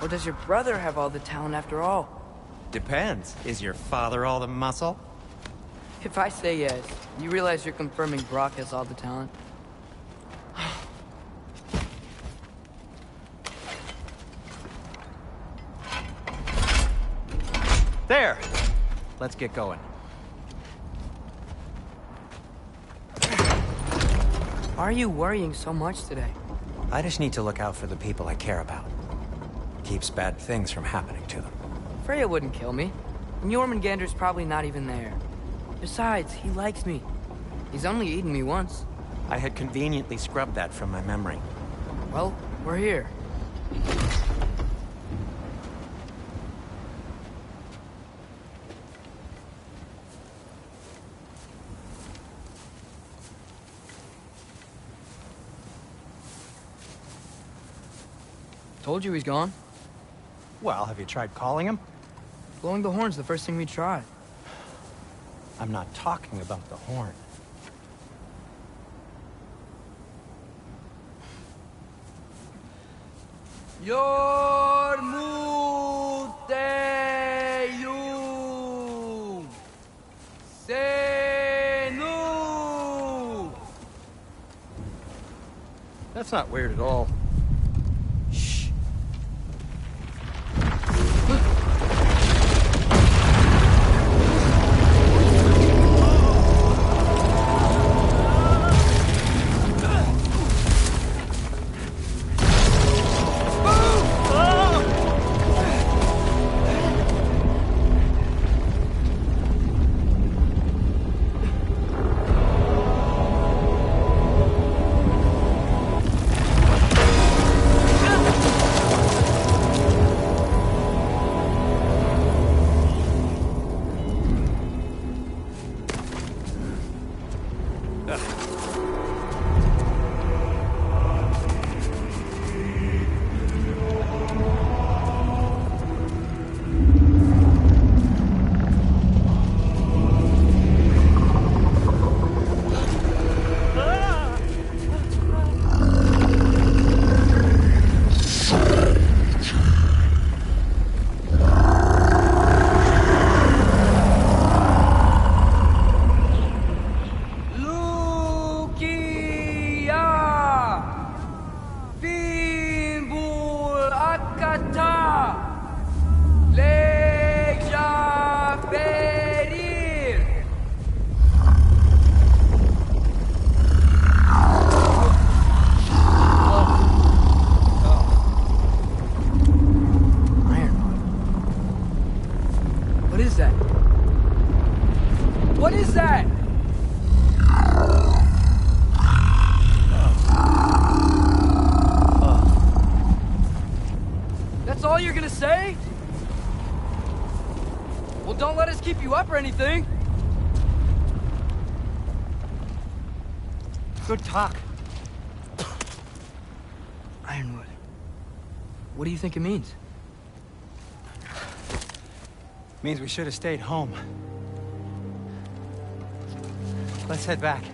Or does your brother have all the talent after all? Depends. Is your father all the muscle? If I say yes, you realize you're confirming Brock has all the talent? There! Let's get going. Why are you worrying so much today? I just need to look out for the people I care about. Keeps bad things from happening to them. Freya wouldn't kill me. And Jormungandr's probably not even there. Besides, he likes me. He's only eaten me once. I had conveniently scrubbed that from my memory. Well, we're here. Told you he's gone. Well, have you tried calling him? Blowing the horn's the first thing we tried. I'm not talking about the horn. Yormuteyum Senu. That's not weird at all. Shh. What is that? That's all you're gonna say? Well, don't let us keep you up or anything. Good talk. Ironwood. What do you think it means? Means we should have stayed home. Let's head back.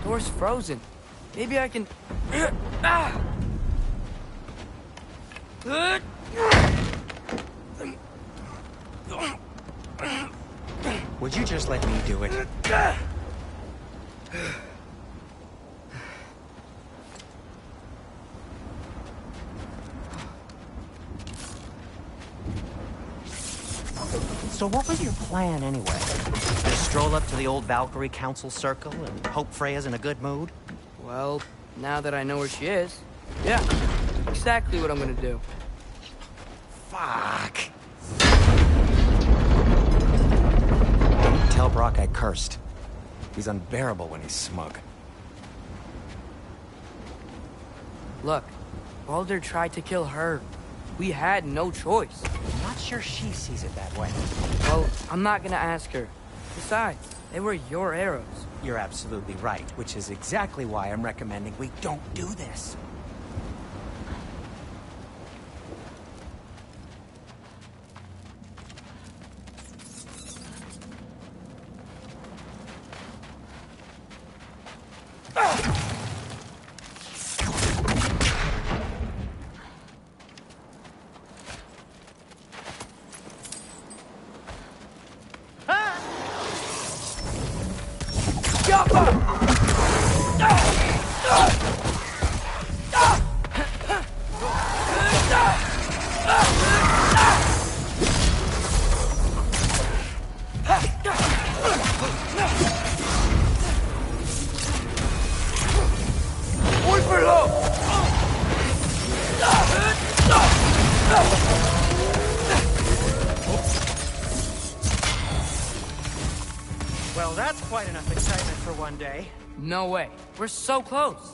Door's frozen. Maybe I can... Ah! Would you just let me do it? So what was your plan anyway? Just stroll up to the old Valkyrie Council circle and hope Freya's in a good mood? Well, now that I know where she is, yeah, exactly what I'm gonna do. Fuck. Don't tell Brock I cursed. He's unbearable when he's smug. Look, Baldur tried to kill her. We had no choice. I'm not sure she sees it that way. Well, I'm not gonna ask her. Besides, they were your arrows. You're absolutely right, which is exactly why I'm recommending we don't do this. Well, that's quite enough excitement for one day. No way. We're so close.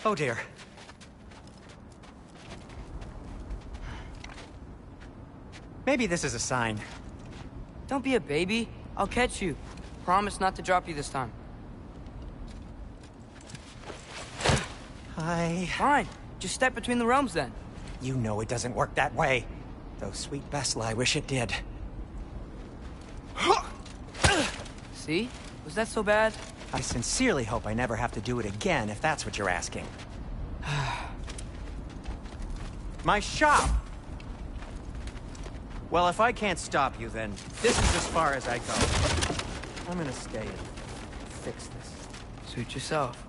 Oh dear. Maybe this is a sign. Don't be a baby. I'll catch you. Promise not to drop you this time. Fine. Just step between the realms then. You know it doesn't work that way. Though sweet Bessel, I wish it did. See? Was that so bad? I sincerely hope I never have to do it again, if that's what you're asking. My shop! Well, if I can't stop you, then this is as far as I go. I'm gonna stay and fix this. Suit yourself.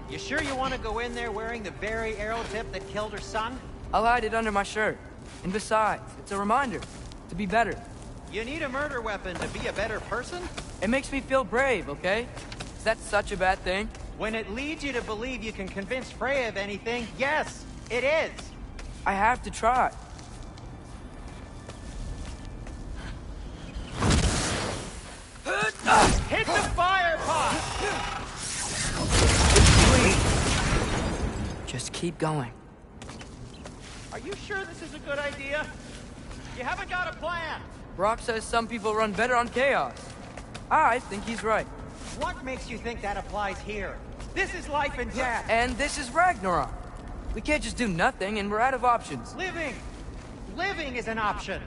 You sure you want to go in there wearing the very arrow tip that killed her son? I'll hide it under my shirt. And besides, it's a reminder to be better. You need a murder weapon to be a better person? It makes me feel brave, okay? Is that such a bad thing? When it leads you to believe you can convince Freya of anything, yes, it is. I have to try. Hit the fire pot! Just keep going. Are you sure this is a good idea? You haven't got a plan. Brock says some people run better on chaos. I think he's right. What makes you think that applies here? This is life and death. And this is Ragnarok. We can't just do nothing, and we're out of options. Living! Living is an option.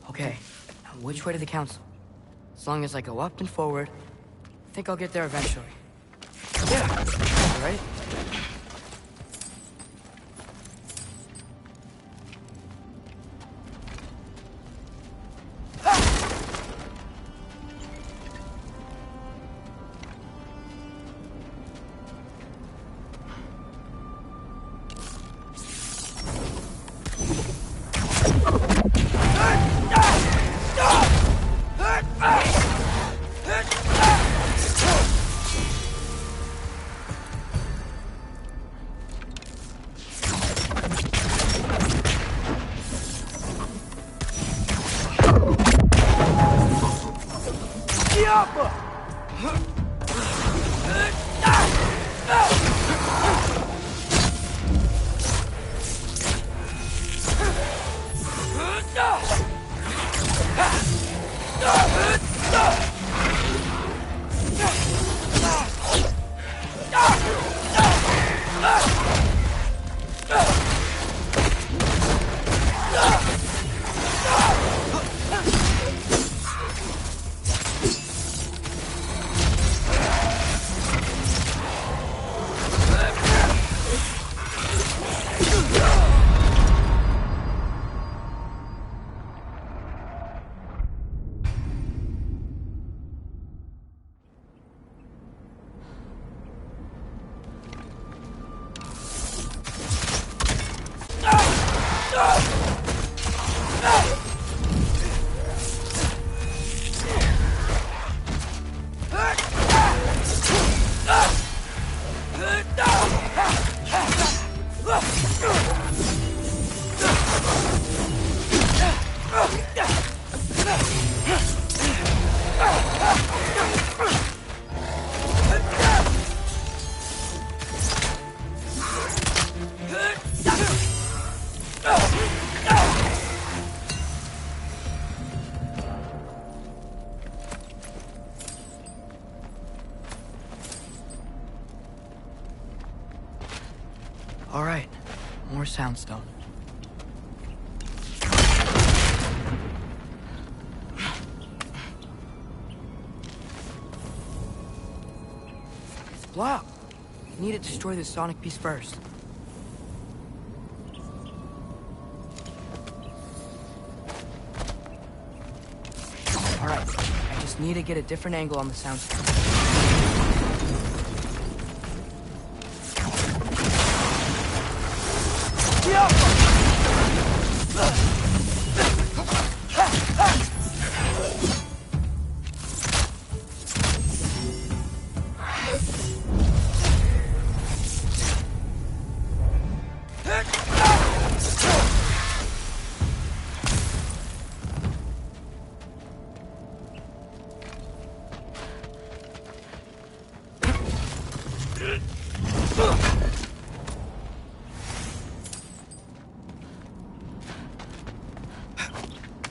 Okay, now which way to the council? As long as I go up and forward, I think I'll get there eventually. Yeah, right? All right, more soundstone. It's blocked. We need to destroy the sonic piece first. All right, I just need to get a different angle on the soundstone.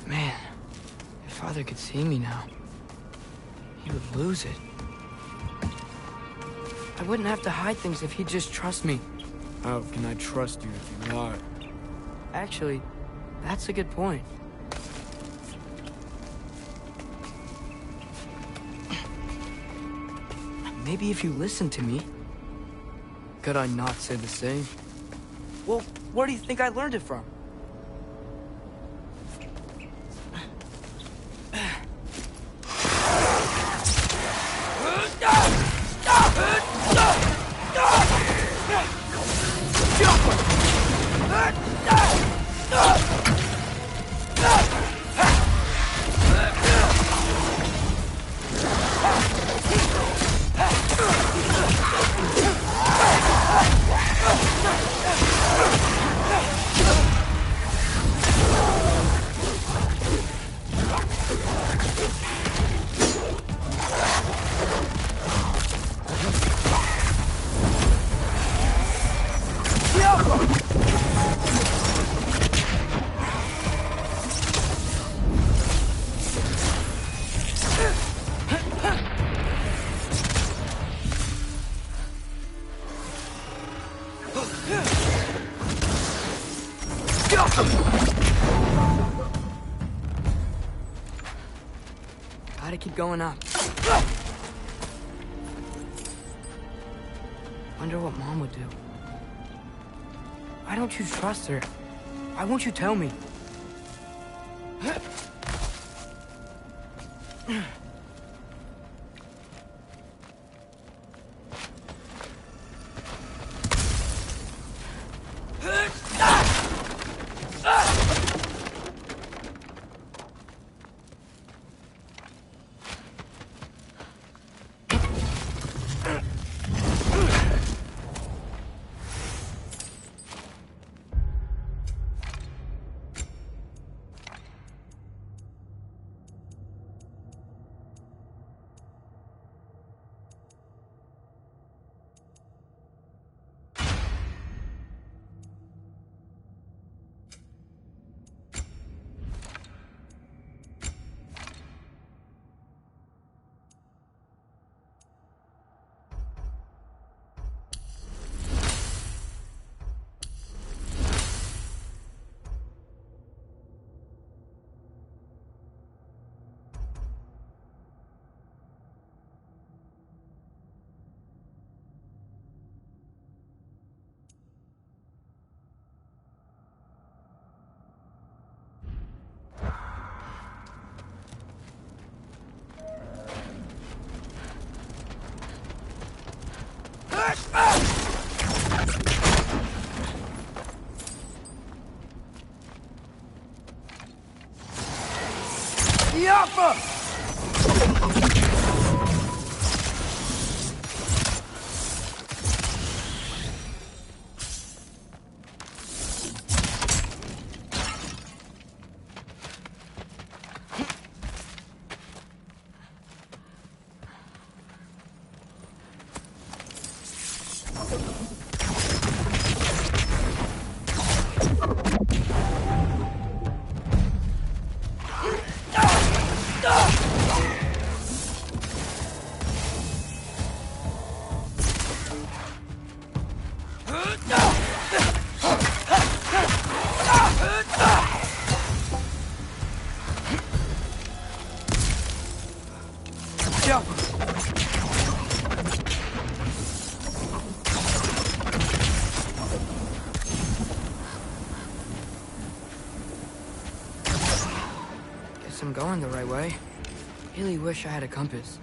Man, if Father could see me now, he would lose it. I wouldn't have to hide things if he'd just trust me. How can I trust you if you lie? Actually, that's a good point. Maybe if you listen to me. Could I not say the same? Well, where do you think I learned it from? Gotta keep going up. Wonder what Mom would do. Why don't you trust her? Why won't you tell me? Yappa! Guess I'm going the right way. Really wish I had a compass.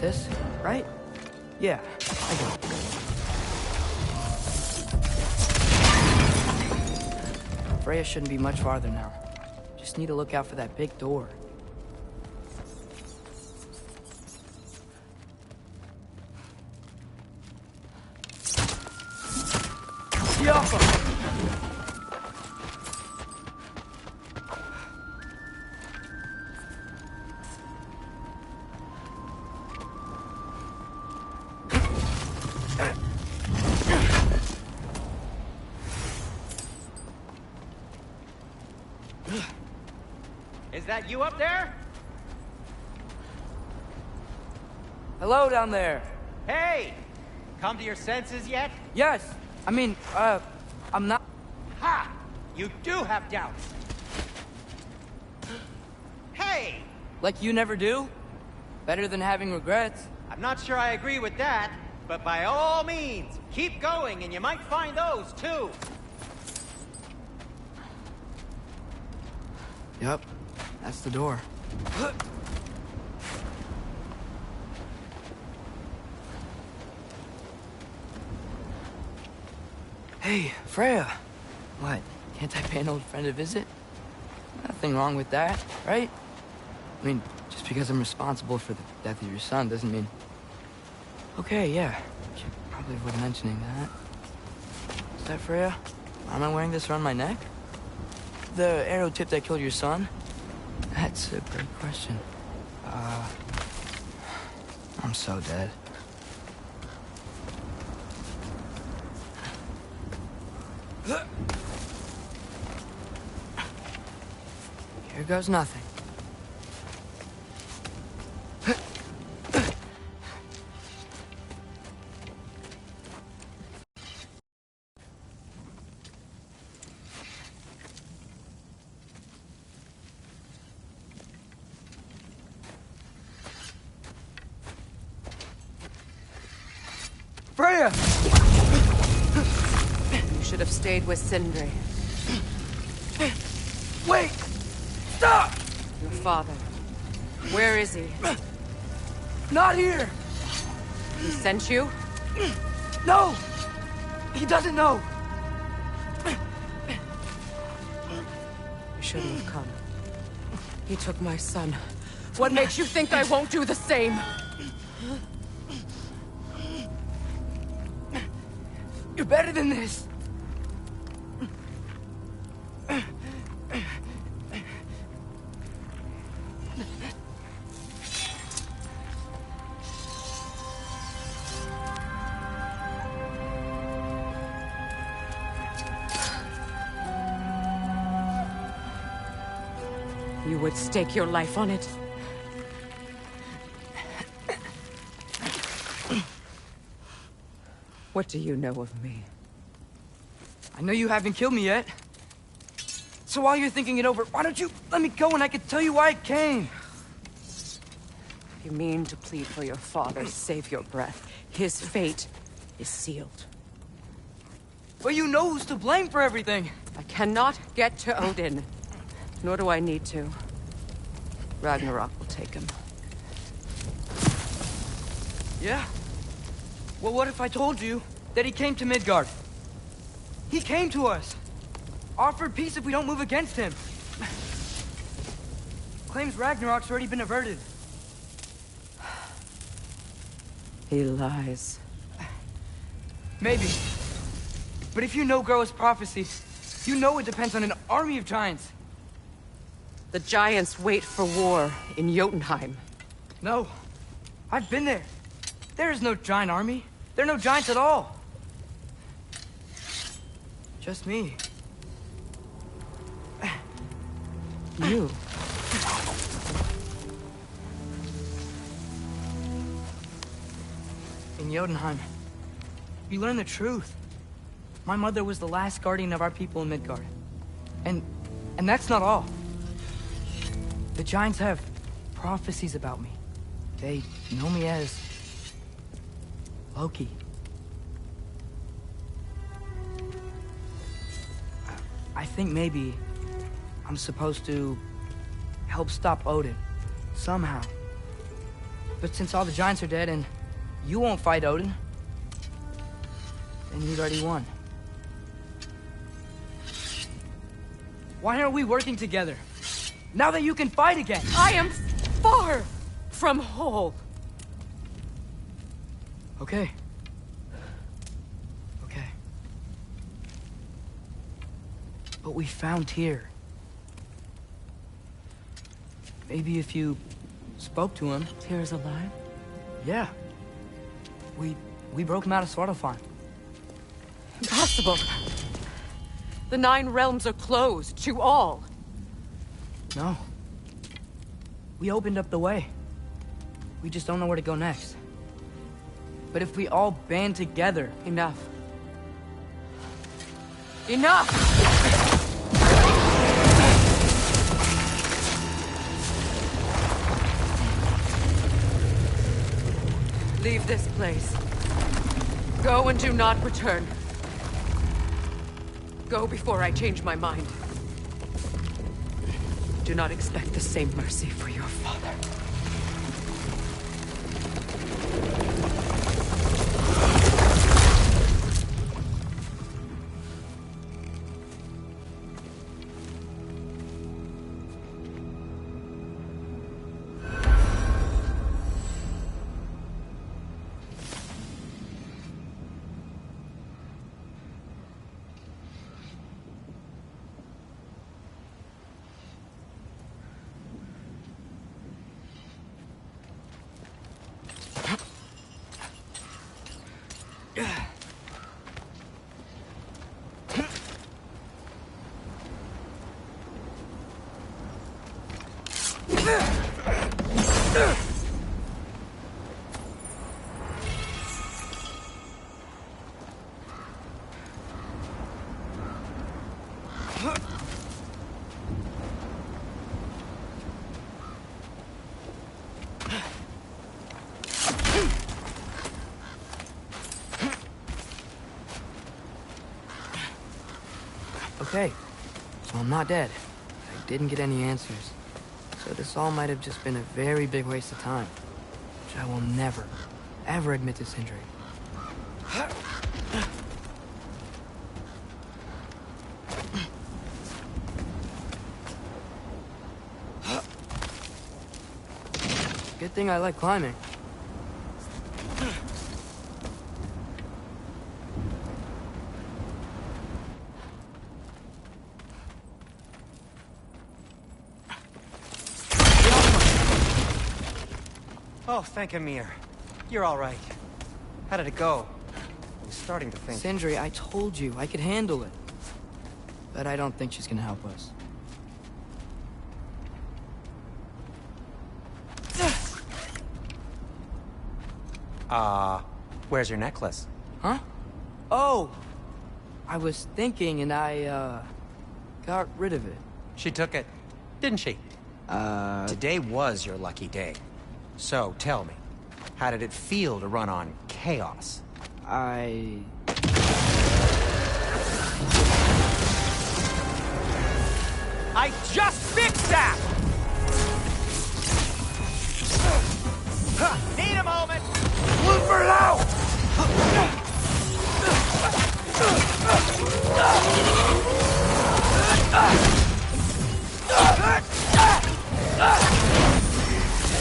this, right? Yeah, I got it. Freya shouldn't be much farther now. Just need to look out for that big door. Yoppa! Is that you up there? Hello down there. Hey! Come to your senses yet? Yes, I mean, I'm not... Ha! You do have doubts! Hey! Like you never do? Better than having regrets. I'm not sure I agree with that, but by all means, keep going and you might find those too! Yep, that's the door. Hey, Freya. What, can't I pay an old friend a visit? Nothing wrong with that, right? I mean, just because I'm responsible for the death of your son doesn't mean... Okay, yeah. Should probably avoid mentioning that. Is that Freya? Why am I wearing this around my neck? The arrow tip that killed your son? That's a great question. I'm so dead. Here goes nothing. Freya! You should have stayed with Sindri. Wait! Stop! Your father. Where is he? Not here! He sent you? No! He doesn't know! You shouldn't have come. He took my son. What makes you think I won't do the same? You're better than this! You would stake your life on it? What do you know of me? I know you haven't killed me yet. So while you're thinking it over, why don't you let me go and I can tell you why I came? You mean to plead for your father, save your breath. His fate is sealed. Well, you know who's to blame for everything. I cannot get to Odin. Nor do I need to. Ragnarok will take him. Yeah? Well, what if I told you that he came to Midgard? He came to us. Offered peace if we don't move against him. Claims Ragnarok's already been averted. He lies. Maybe. But if you know Groa's prophecy, you know it depends on an army of giants. The giants wait for war in Jotunheim. No. I've been there. There is no giant army. There are no giants at all. Just me. You? In Jotunheim, you learn the truth. My mother was the last guardian of our people in Midgard. And that's not all. The giants have prophecies about me. They know me as Loki. I think maybe I'm supposed to help stop Odin. Somehow. But since all the giants are dead and you won't fight Odin, then he's already won. Why aren't we working together? Now that you can fight again! I am far from whole. Okay. Okay. But we found Tyr. Maybe if you spoke to him... Tyr's alive? Yeah. We broke him out of Svartalfheim. Impossible. The 9 realms are closed to all. No. We opened up the way. We just don't know where to go next. But if we all band together... Enough. Enough! Leave this place. Go and do not return. Go before I change my mind. Do not expect the same mercy for your father. Okay, so I'm not dead. I didn't get any answers. So this all might have just been a very big waste of time. Which I will never, ever admit to Sindri. Good thing I like climbing. Oh, thank Amir. You're all right. How did it go? I was starting to think... Sindri, I told you I could handle it. But I don't think she's gonna help us. Where's your necklace? Huh? Oh! I was thinking and I, got rid of it. She took it, didn't she? Today was your lucky day. So, tell me, how did it feel to run on chaos? I just fixed that! Need a moment! Blooper out!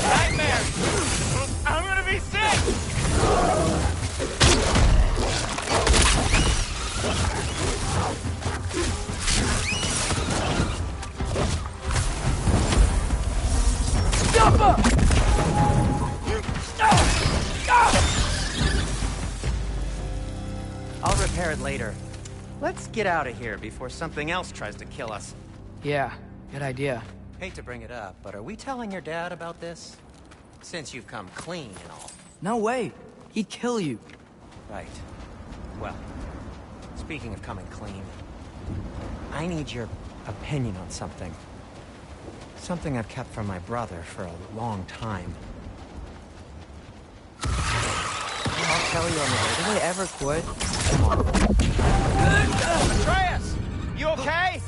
Nightmare! I'm gonna be sick! I'll repair it later. Let's get out of here before something else tries to kill us. Yeah, good idea. Hate to bring it up, but are we telling your dad about this? Since you've come clean and all. No way. He'd kill you. Right. Well, speaking of coming clean, I need your opinion on something. Something I've kept from my brother for a long time. I'll tell you on the way. Did I ever quit? Come on. Atreus! You okay?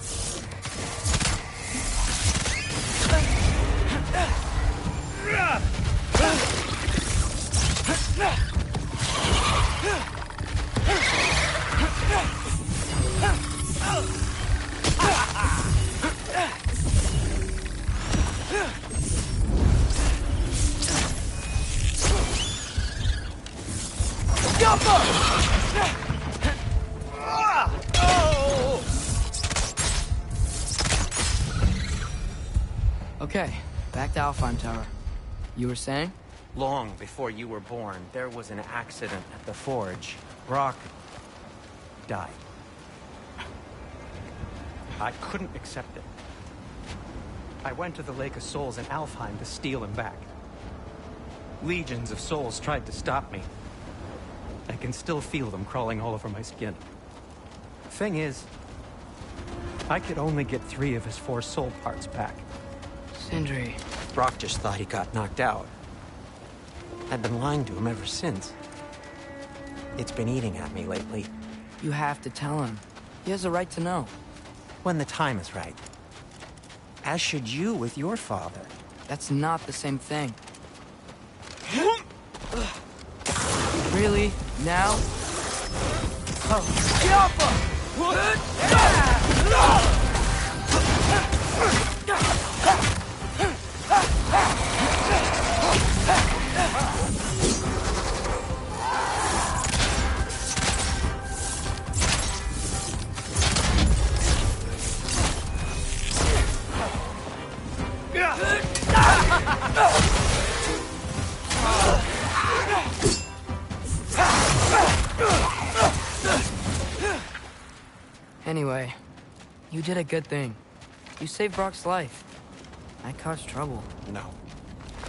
Okay, back to Alfheim Tower. You were saying? Long before you were born, there was an accident at the forge. Brock died. I couldn't accept it. I went to the Lake of Souls in Alfheim to steal him back. Legions of souls tried to stop me. I can still feel them crawling all over my skin. Thing is, I could only get 3 of his 4 soul parts back. Sindri. Brock just thought he got knocked out. I've been lying to him ever since. It's been eating at me lately. You have to tell him. He has a right to know. When the time is right. As should you with your father. That's not the same thing. Really? Now? Anyway, you did a good thing. You saved Brock's life. I caused trouble. No.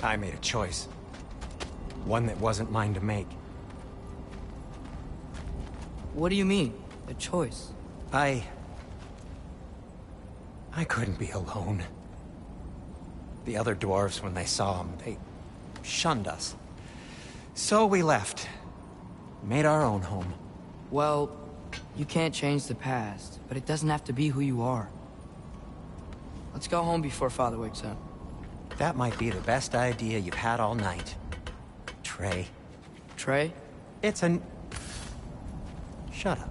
I made a choice. One that wasn't mine to make. What do you mean? A choice? I couldn't be alone. The other dwarves, when they saw him, they shunned us. So we left. Made our own home. Well, you can't change the past, but it doesn't have to be who you are. Let's go home before Father wakes up. That might be the best idea you've had all night. Trey. Trey? It's an... Shut up.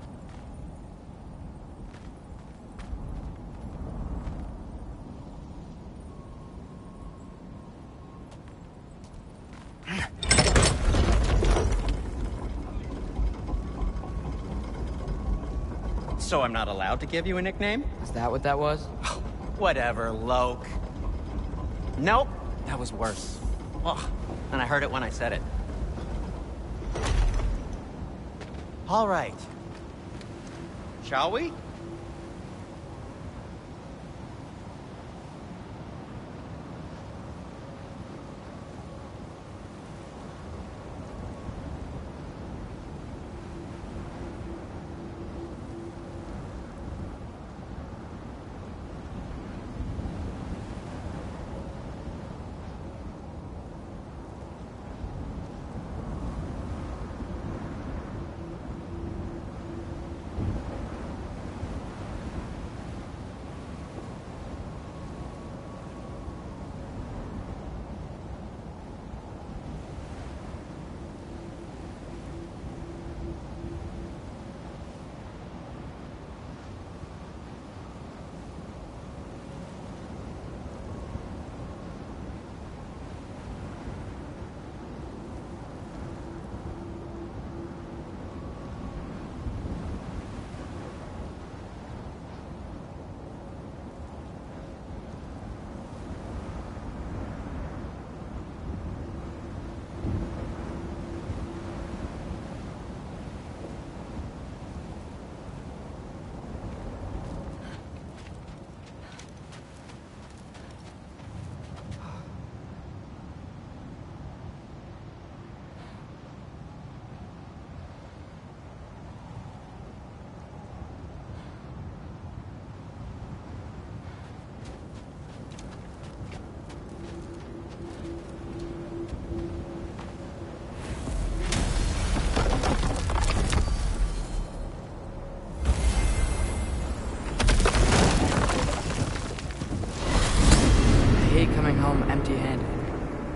So I'm not allowed to give you a nickname? Is that what that was? Whatever, Loke. Nope, that was worse. Ugh, and I heard it when I said it. All right. Shall we?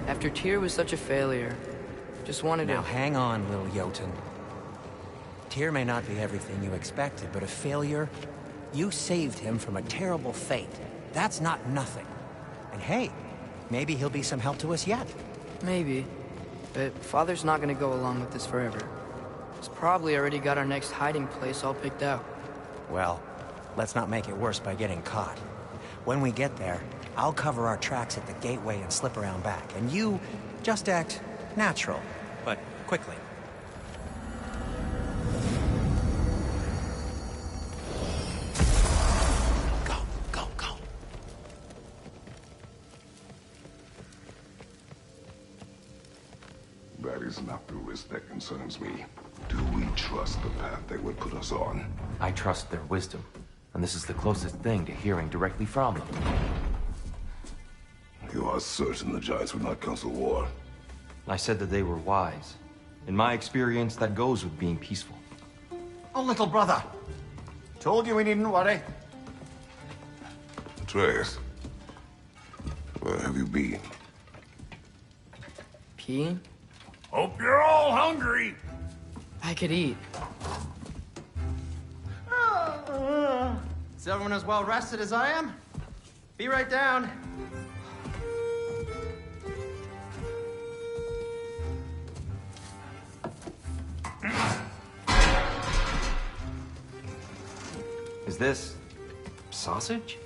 After Tyr was such a failure, Just wanted Now to... hang on, little Jotun. Tyr may not be everything you expected, but a failure? You saved him from a terrible fate. That's not nothing. And hey, maybe he'll be some help to us yet. Maybe. But Father's not gonna go along with this forever. He's probably already got our next hiding place all picked out. Well, let's not make it worse by getting caught. When we get there, I'll cover our tracks at the gateway and slip around back. And you just act natural, but quickly. Go, go, go. That is not the risk that concerns me. Do we trust the path they would put us on? I trust their wisdom, and this is the closest thing to hearing directly from them. You are certain the Giants would not counsel war? I said that they were wise. In my experience, that goes with being peaceful. Oh, little brother. Told you we needn't worry. Atreus, where have you been? Peeing? Hope you're all hungry. I could eat. Is everyone as well rested as I am? Be right down. Is this... sausage?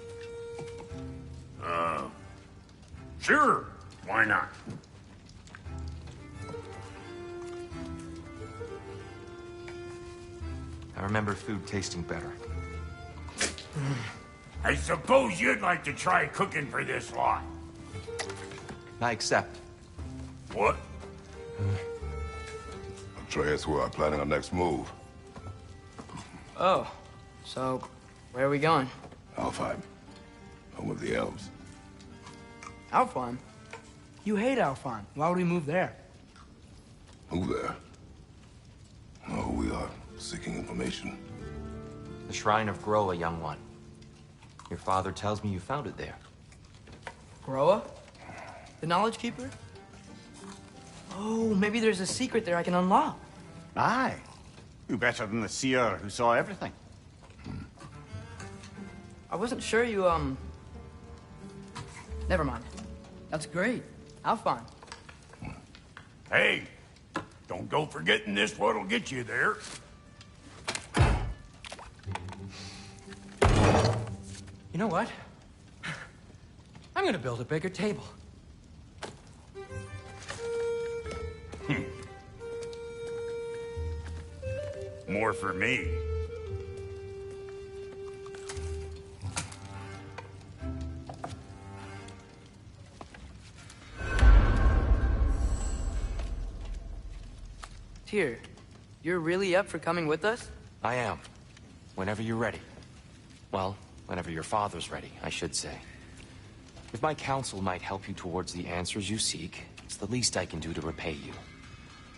Sure, why not? I remember food tasting better. I suppose you'd like to try cooking for this lot. I accept. What? Atreus, we are planning our next move. Oh, so where are we going? Alfheim, home of the elves. Alfheim? You hate Alfheim. Why would we move there? Who there? Oh, we are seeking information. The Shrine of Groa, young one. Your father tells me you found it there. Groa? The Knowledge Keeper? Oh, maybe there's a secret there I can unlock. Aye. Who better than the seer who saw everything? I wasn't sure you, Never mind. That's great. Alfheim. Hey, don't go forgetting this what'll get you there. You know what? I'm gonna build a bigger table. More for me. Tyr, you're really up for coming with us? I am. Whenever you're ready. Well, whenever your father's ready, I should say. If my counsel might help you towards the answers you seek, it's the least I can do to repay you.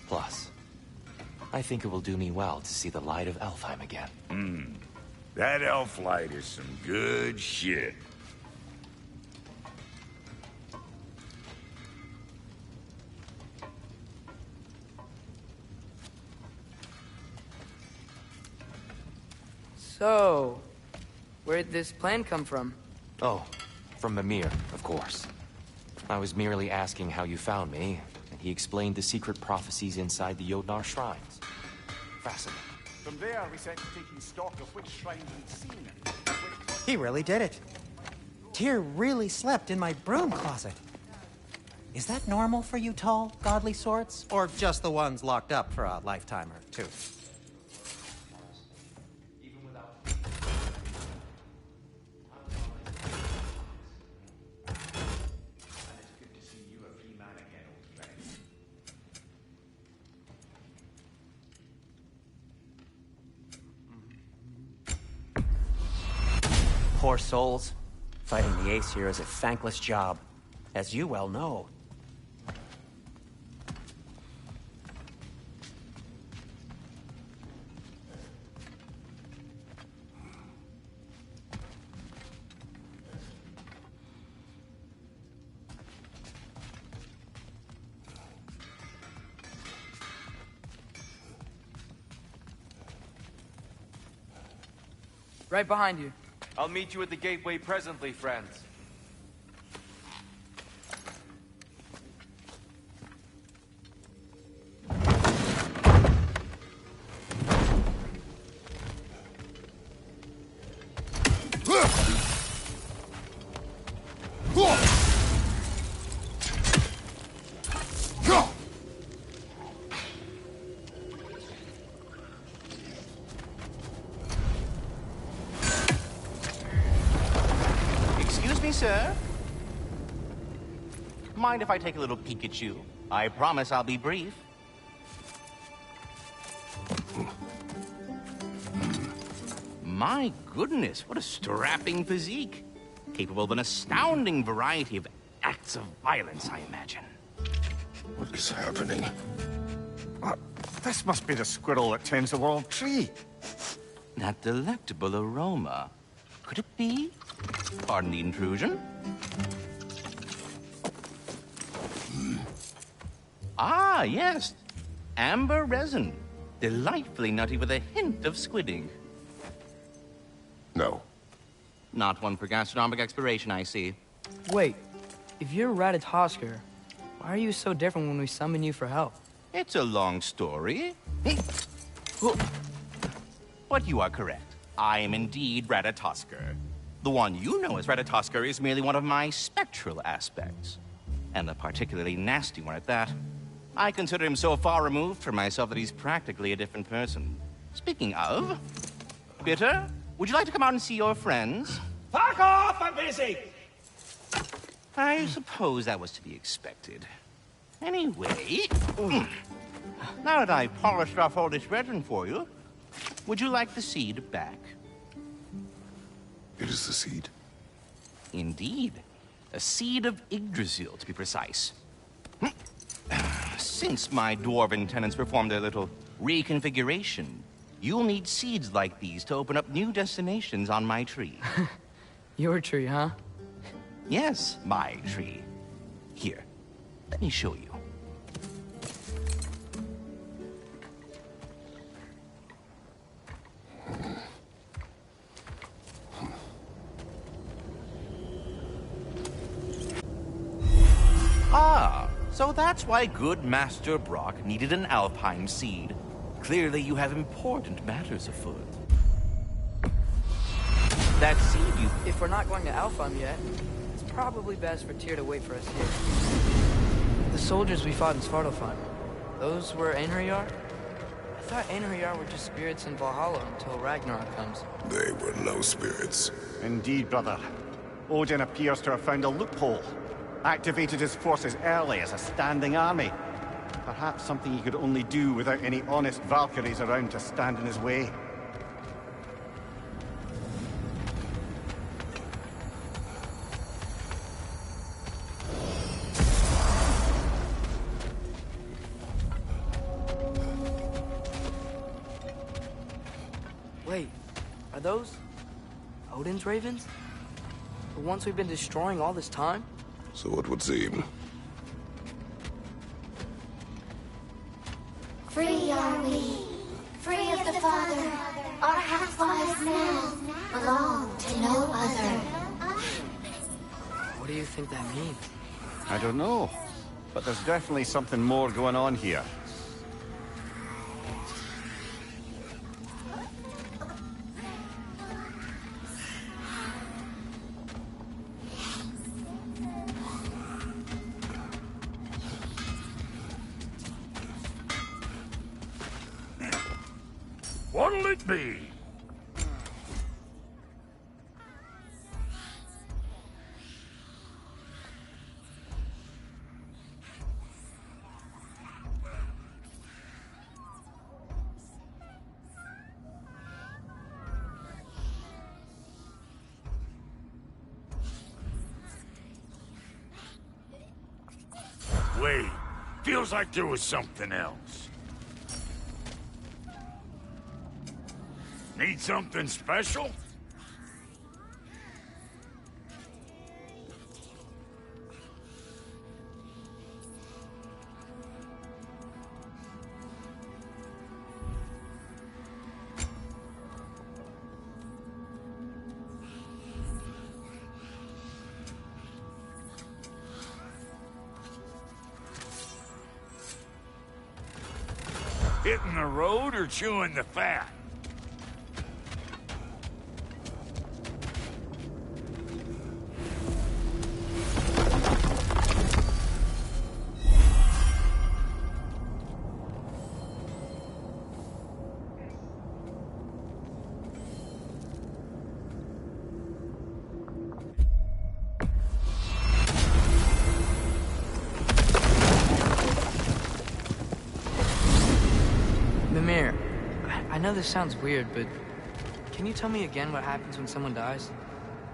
Plus, I think it will do me well to see the light of Alfheim again. That elf light is some good shit. So, where'd this plan come from? Oh, from Mimir, of course. I was merely asking how you found me, and he explained the secret prophecies inside the Jotnar shrines. Fascinating. From there, we set to taking stock of which shrines we'd seen. He really did it. Tyr really slept in my broom closet. Is that normal for you tall, godly sorts? Or just the ones locked up for a lifetime or two? Poor souls. Fighting the Aesir is a thankless job, as you well know. Right behind you. I'll meet you at the gateway presently, friends. Excuse me, sir? Mind if I take a little peek at you? I promise I'll be brief. My goodness, what a strapping physique. Capable of an astounding variety of acts of violence, I imagine. What is happening? This must be the squirrel that tends the world tree. That delectable aroma. Could it be? Pardon the intrusion. Ah, yes. Amber resin. Delightfully nutty with a hint of squidding. No. Not one for gastronomic exploration, I see. Wait, if you're Ratatoskr, why are you so different when we summon you for help? It's a long story. But you are correct. I am indeed Ratatoskr. The one you know as Ratatoskr is merely one of my spectral aspects. And a particularly nasty one at that. I consider him so far removed from myself that he's practically a different person. Speaking of... Bitter, would you like to come out and see your friends? Fuck off! I'm busy! I suppose that was to be expected. Anyway... Now that I've polished off all this resin for you, would you like the seed back? It is the seed. Indeed. A seed of Yggdrasil, to be precise. Since my dwarven tenants performed their little reconfiguration, you'll need seeds like these to open up new destinations on my tree. Your tree, huh? Yes, my tree. Here, let me show you. Ah, so that's why good Master Brock needed an Alpine seed. Clearly you have important matters afoot. That seed you... If we're not going to Alfheim yet, it's probably best for Tyr to wait for us here. The soldiers we fought in Svartalfheim, those were Einherjar? I thought Einherjar were just spirits in Valhalla until Ragnarok comes. They were no spirits. Indeed, brother. Odin appears to have found a loophole. Activated his forces early as a standing army. Perhaps something he could only do without any honest Valkyries around to stand in his way. Wait, are those Odin's ravens? The ones we've been destroying all this time? So it would seem. Free are we, free of the Father. Our half-lives now belong to no other. What do you think that means? I don't know, but there's definitely something more going on here. What'll it be? Wait, feels like there was something else. Need something special? Hitting the road or chewing the fat? Mimir, I know this sounds weird, but can you tell me again what happens when someone dies?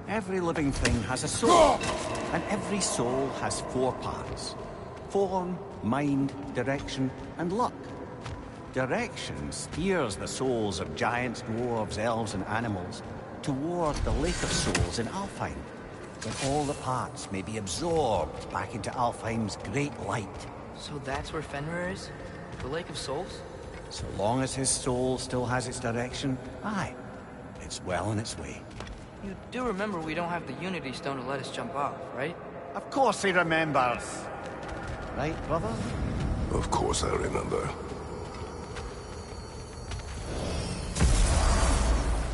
Every living thing has a soul, and every soul has 4 parts. Form, mind, direction, and luck. Direction steers the souls of giants, dwarves, elves, and animals toward the Lake of Souls in Alfheim, where all the parts may be absorbed back into Alfheim's great light. So that's where Fenrir is? The Lake of Souls? So long as his soul still has its direction, aye, it's well on its way. You do remember we don't have the Unity Stone to let us jump off, right? Of course he remembers. Right, brother? Of course I remember.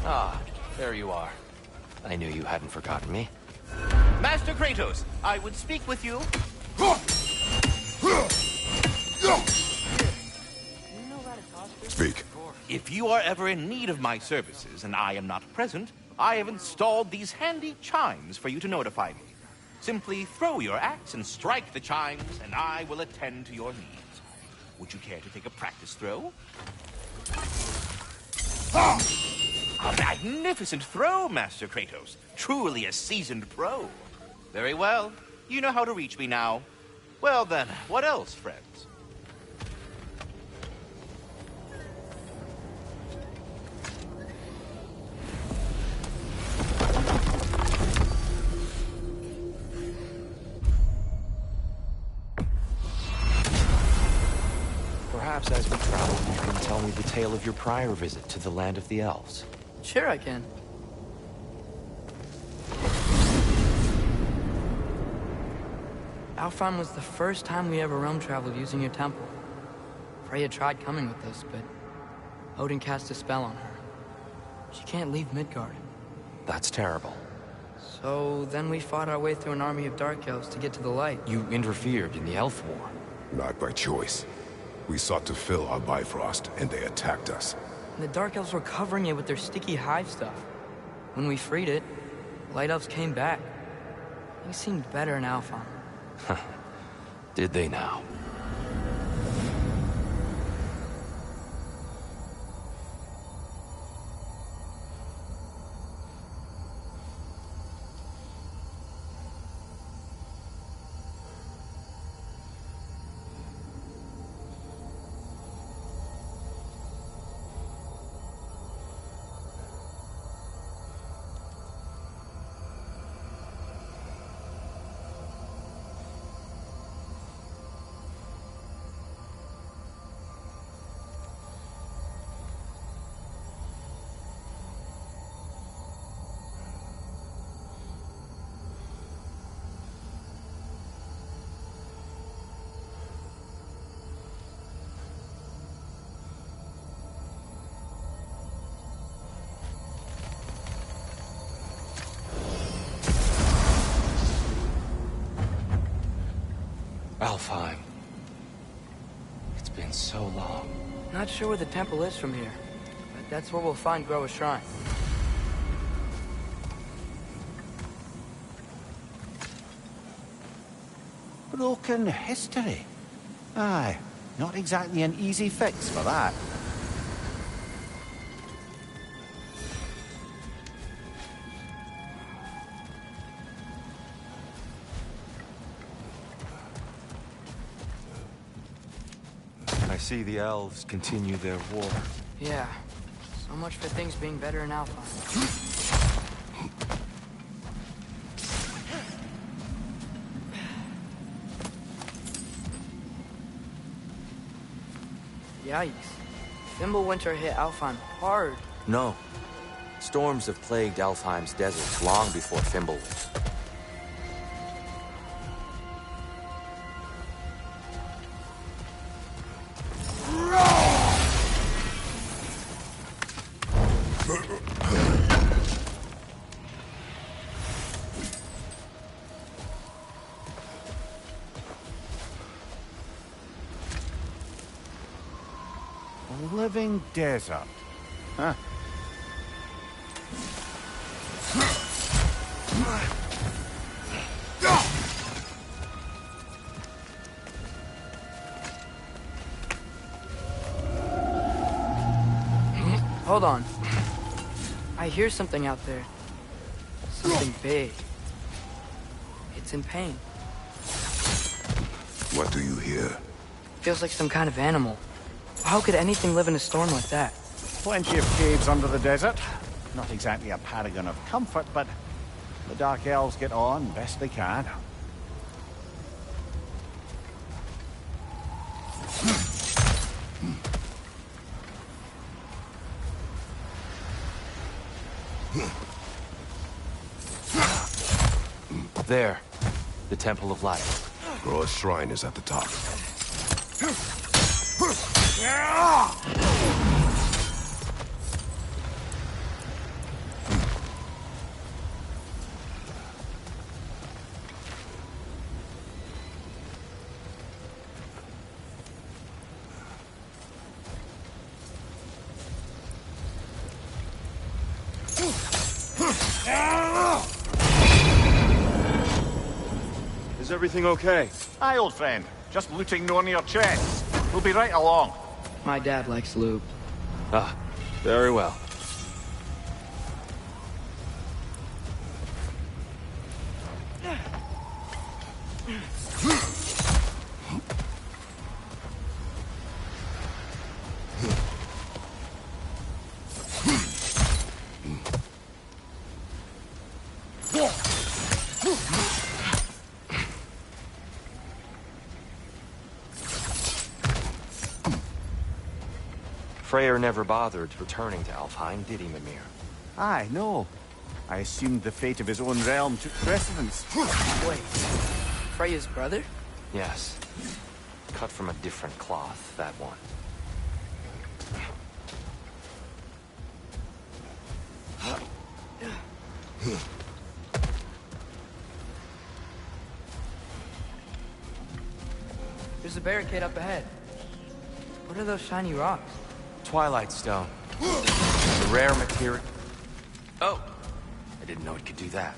Ah, there you are. I knew you hadn't forgotten me. Master Kratos, I would speak with you. Speak. If you are ever in need of my services and I am not present, I have installed these handy chimes for you to notify me. Simply throw your axe and strike the chimes, and I will attend to your needs. Would you care to take a practice throw? A magnificent throw, Master Kratos. Truly a seasoned pro. Very well. You know how to reach me now. Well then, what else, friends? Perhaps as we travel, you can tell me the tale of your prior visit to the land of the elves. Sure I can. Alfheim was the first time we ever realm traveled using your temple. Freya tried coming with us, but Odin cast a spell on her. She can't leave Midgard. That's terrible. So then we fought our way through an army of dark elves to get to the light. You interfered in the elf war. Not by choice. We sought to fill our Bifrost, and they attacked us. And the dark elves were covering it with their sticky hive stuff. When we freed it, light elves came back. They seemed better in Alfheim. Did they now? Alfheim. It's been so long. Not sure where the temple is from here, but that's where we'll find Groa's shrine. Broken history. Aye, not exactly an easy fix for that. I see the elves continue their war. Yeah, so much for things being better in Alfheim. Yikes. Fimbulwinter hit Alfheim hard. No. Storms have plagued Alfheim's deserts long before Fimbulwinter. living desert. Huh. Hold on. I hear something out there. Something big. It's in pain. What do you hear? Feels like some kind of animal. How could anything live in a storm like that? Plenty of caves under the desert. Not exactly a paragon of comfort, but the Dark Elves get on best they can. There. The Temple of Light. Groa's shrine is at the top. Is everything okay? Aye, old friend. Just looting no near chests. We'll be right along. My dad likes loot. Ah, very well. Freyr never bothered returning to Alfheim, did he, Mimir? Aye, no. I assumed the fate of his own realm took precedence. Wait. Freya's brother? Yes. Cut from a different cloth, that one. There's a barricade up ahead. What are those shiny rocks? Twilight Stone. A rare material. Oh! I didn't know it could do that.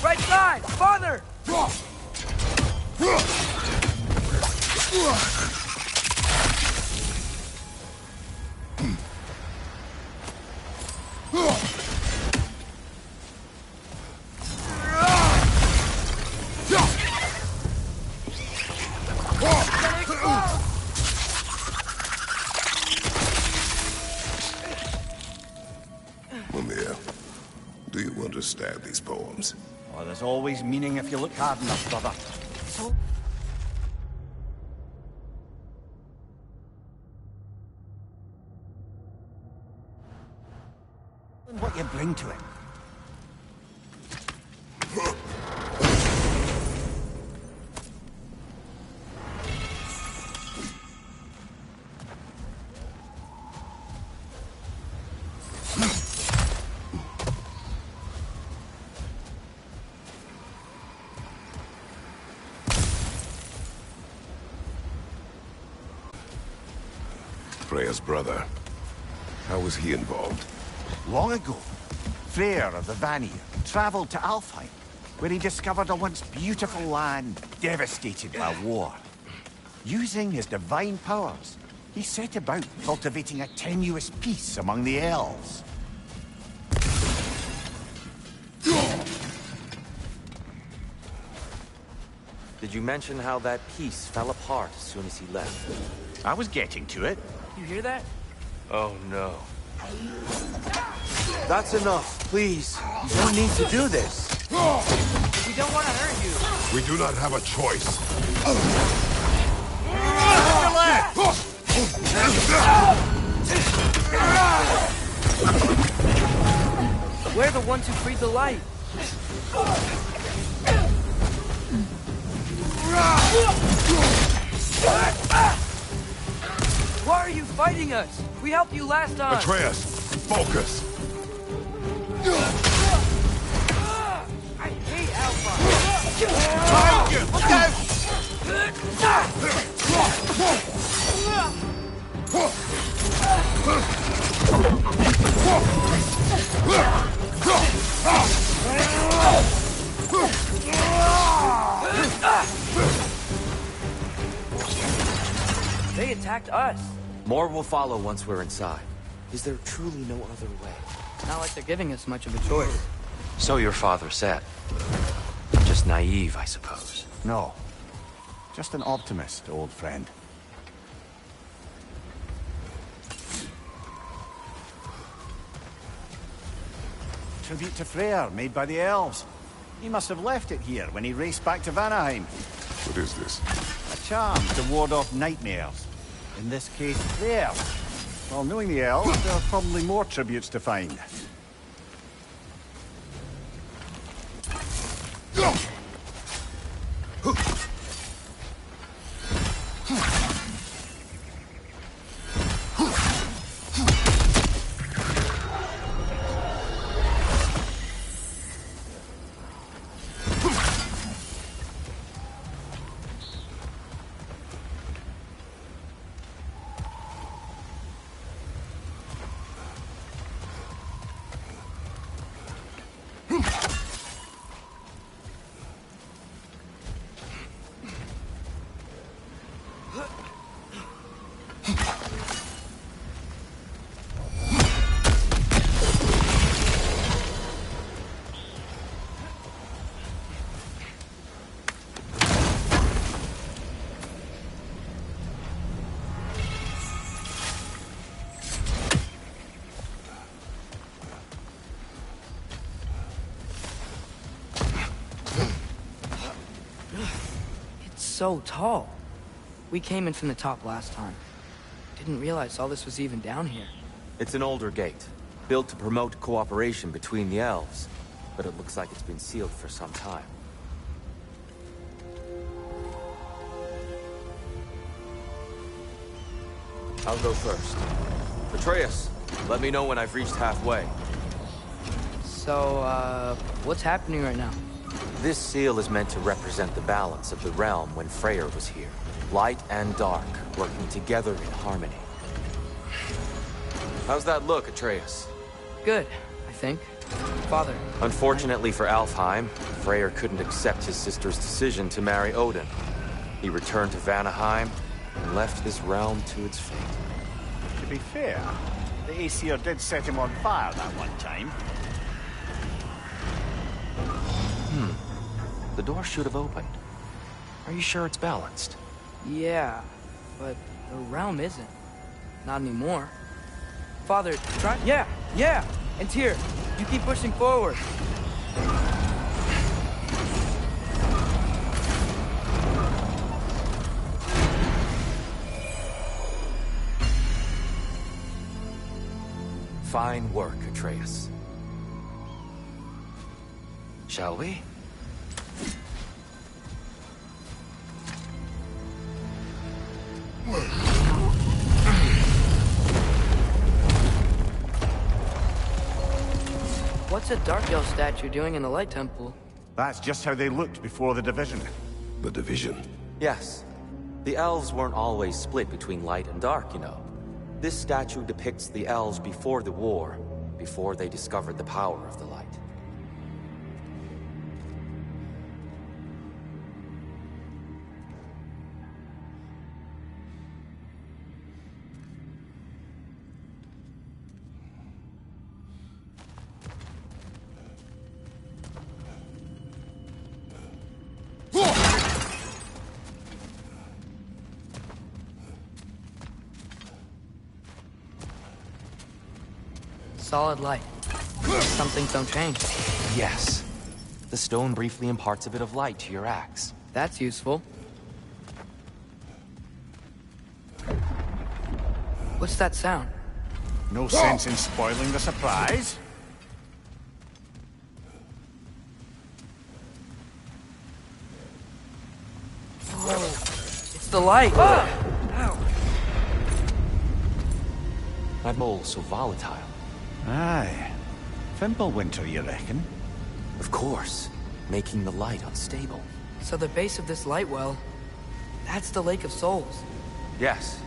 Right side! Farther! Mimir, do you understand these poems? Oh, there's always meaning if you look hard enough, brother. What you bring to it. Freya's brother. How was he involved? Long ago, Freyr of the Vanir traveled to Alfheim, where he discovered a once beautiful land devastated by war. Using his divine powers, he set about cultivating a tenuous peace among the elves. Did you mention how that piece fell apart as soon as he left? I was getting to it. You hear that? Oh, no. That's enough, please. You don't need to do this. We don't want to hurt you. We do not have a choice. We're the ones who freed the light. Why are you fighting us? We helped you last time. Atreus, focus. they attacked us. More will follow once we're inside. Is there truly no other way? Not like they're giving us much of a choice. So your father said. Just naive, I suppose. No. Just an optimist, old friend. Tribute to Freyr, made by the elves. He must have left it here when he raced back to Vanaheim. What is this? A charm to ward off nightmares. In this case, Freyr. Well, knowing the elves, there are probably more tributes to find. So tall. We came in from the top last time. Didn't realize all this was even down here. It's an older gate, built to promote cooperation between the elves, but it looks like it's been sealed for some time. I'll go first. Atreus, let me know when I've reached halfway. So, what's happening right now? This seal is meant to represent the balance of the realm when Freyr was here. Light and dark, working together in harmony. How's that look, Atreus? Good, I think. Father. Unfortunately for Alfheim, Freyr couldn't accept his sister's decision to marry Odin. He returned to Vanaheim and left this realm to its fate. To be fair, the Aesir did set him on fire that one time. The door should have opened. Are you sure it's balanced? Yeah, but the realm isn't. Not anymore. Father, try... Yeah! And Tyr, you keep pushing forward. Fine work, Atreus. Shall we? What's a Dark Elf statue doing in the Light Temple? That's just how they looked before the division. The division? Yes. The elves weren't always split between light and dark, you know. This statue depicts the elves before the war, before they discovered the power of the light. Solid light. Some things don't change. Yes. The stone briefly imparts a bit of light to your axe. That's useful. What's that sound? No sense in spoiling the surprise. Whoa. It's the light! Ah! Ow. That mole's so volatile. Aye. Fimbulwinter, you reckon? Of course. Making the light unstable. So the base of this light well, that's the Lake of Souls. Yes.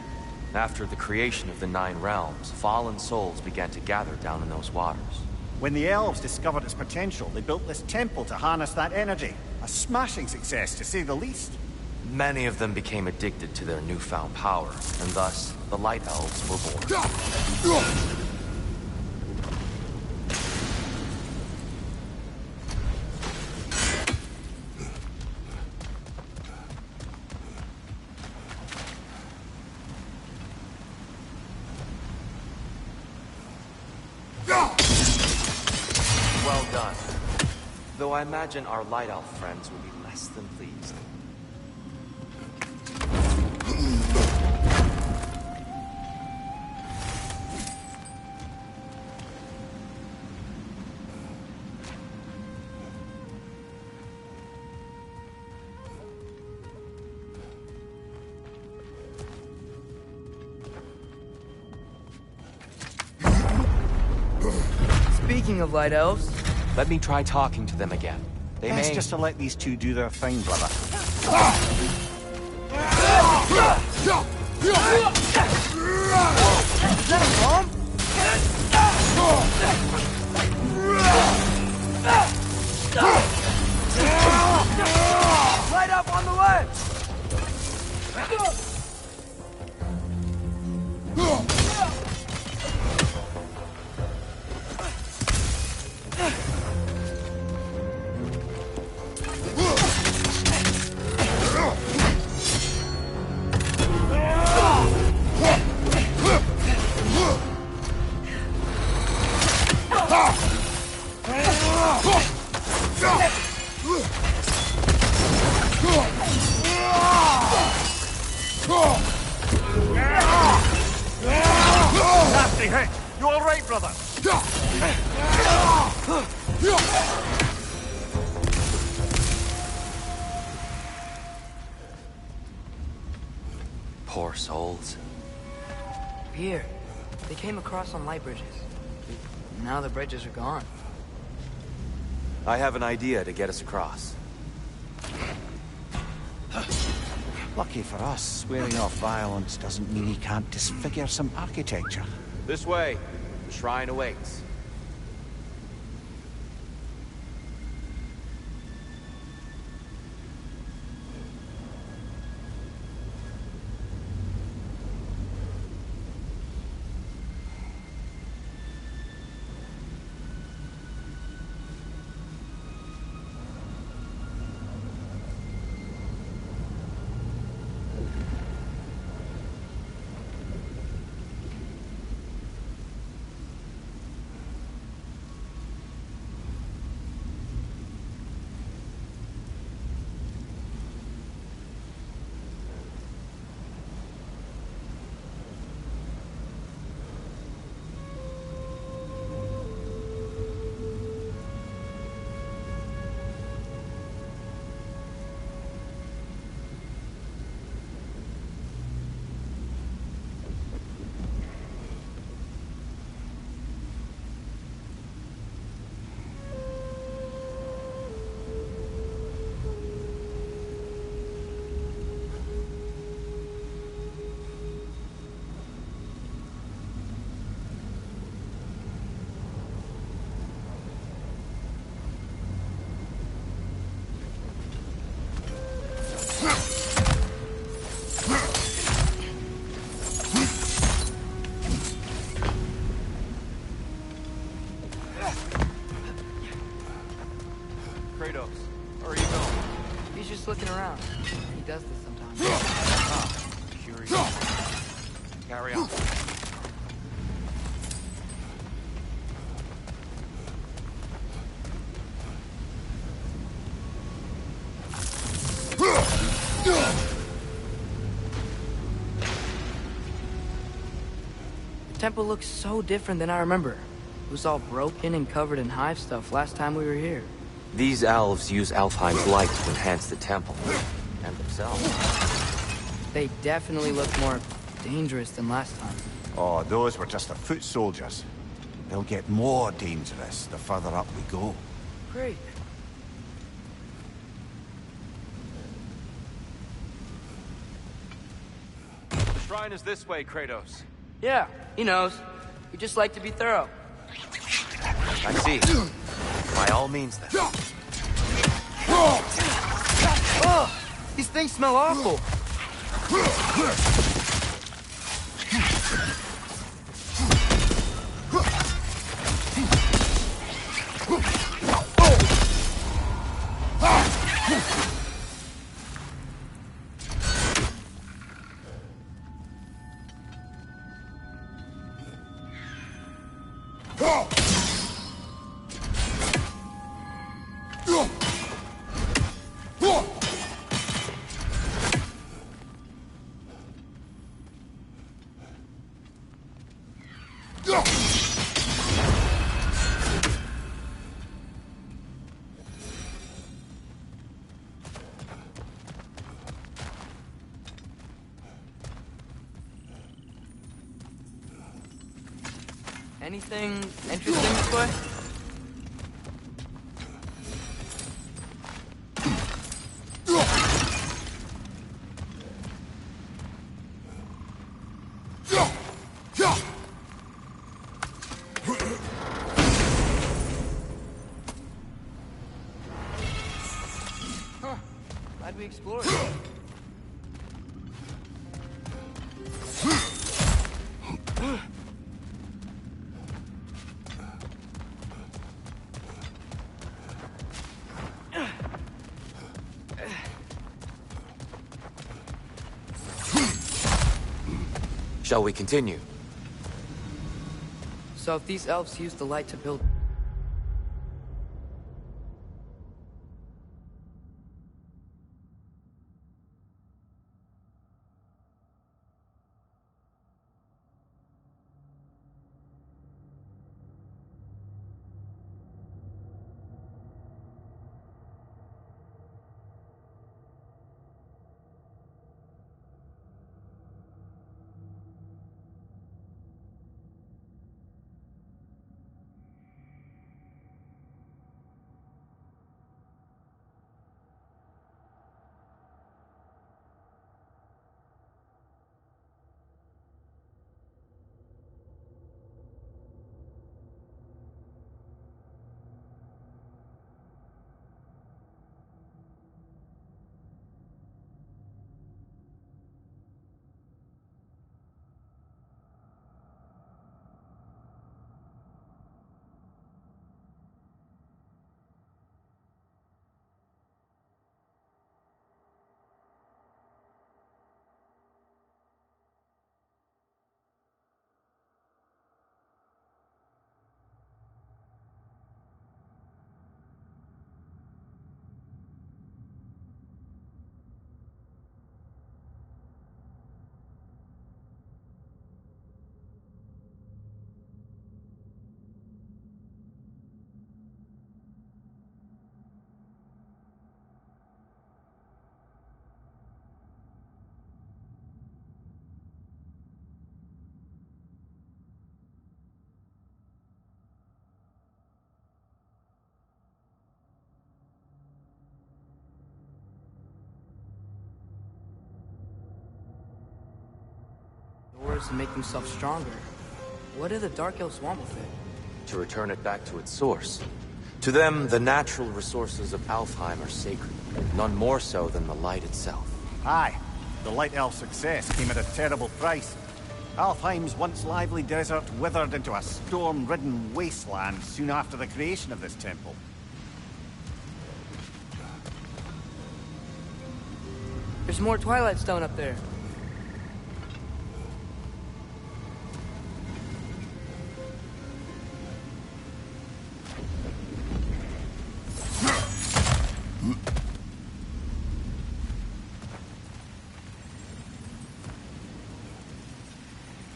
After the creation of the Nine Realms, fallen souls began to gather down in those waters. When the elves discovered its potential, they built this temple to harness that energy. A smashing success, to say the least. Many of them became addicted to their newfound power, and thus, the Light Elves were born. Well done. Though I imagine our Light Elf friends will be less than pleased. Speaking of Light Elves... Let me try talking to them again. They Best may... just to let these two do their thing, brother. Is that a bomb? Light up on the way! Nasty hit! You all right, brother? Poor souls. Here. They came across on light bridges. Now the bridges are gone. I have an idea to get us across. Lucky for us, swearing off violence doesn't mean he can't disfigure some architecture. This way. The shrine awaits. Kratos, where are you going? He's just looking around. He does this sometimes. Curious. Carry on. The temple looks so different than I remember. It was all broken and covered in hive stuff last time we were here. These elves use Alfheim's light to enhance the temple. And themselves. They definitely look more dangerous than last time. Oh, those were just the foot soldiers. They'll get more dangerous the further up we go. Great. The shrine is this way, Kratos. Yeah, he knows. We just like to be thorough. I see. By all means, then. Oh, these things things smell awful. Anything interesting this way? Huh. Glad we explored it. Shall we continue? So if these elves use the light to build... to make themselves stronger. What do the Dark Elves want with it? To return it back to its source. To them, the natural resources of Alfheim are sacred, none more so than the light itself. Aye. The Light Elf success came at a terrible price. Alfheim's once lively desert withered into a storm-ridden wasteland soon after the creation of this temple. There's more Twilight Stone up there.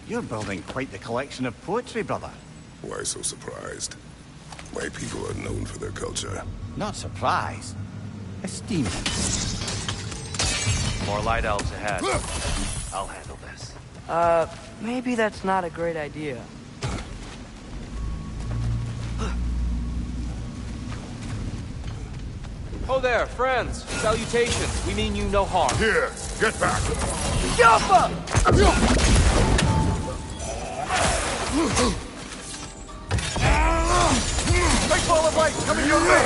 You're building quite the collection of poetry, brother. Why so surprised? My people are known for their culture. Not surprised. Esteemed. More light elves ahead. I'll handle this. Maybe that's not a great idea. Oh there, friends. Salutations. We mean you no harm. Here, get back! Yoppa! Big ball of light coming your way!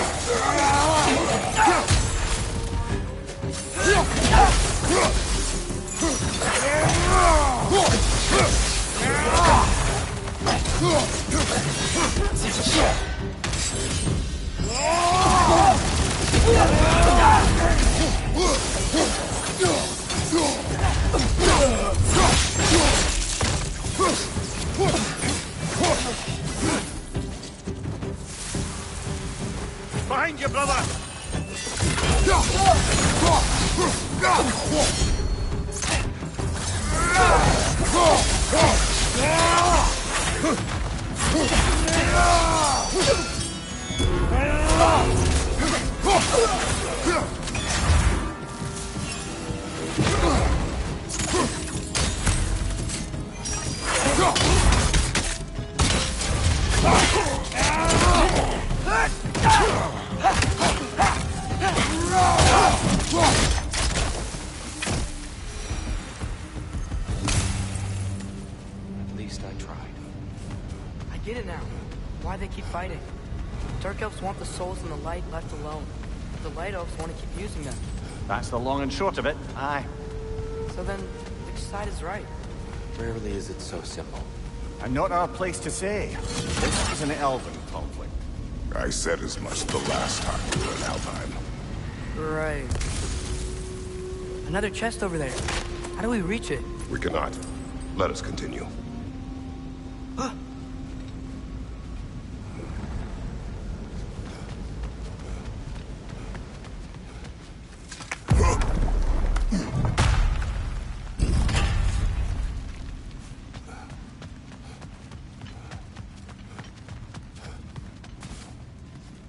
At least I tried. I get it now. Why they keep fighting. Dark elves want the souls in the light left alone. The light elves want to keep using them. That's the long and short of it. Aye. So then, which side is right? Rarely is it so simple. And not our place to say. This is an elven conflict. I said as much the last time we were in Alfheim. Right. Another chest over there. How do we reach it? We cannot. Let us continue.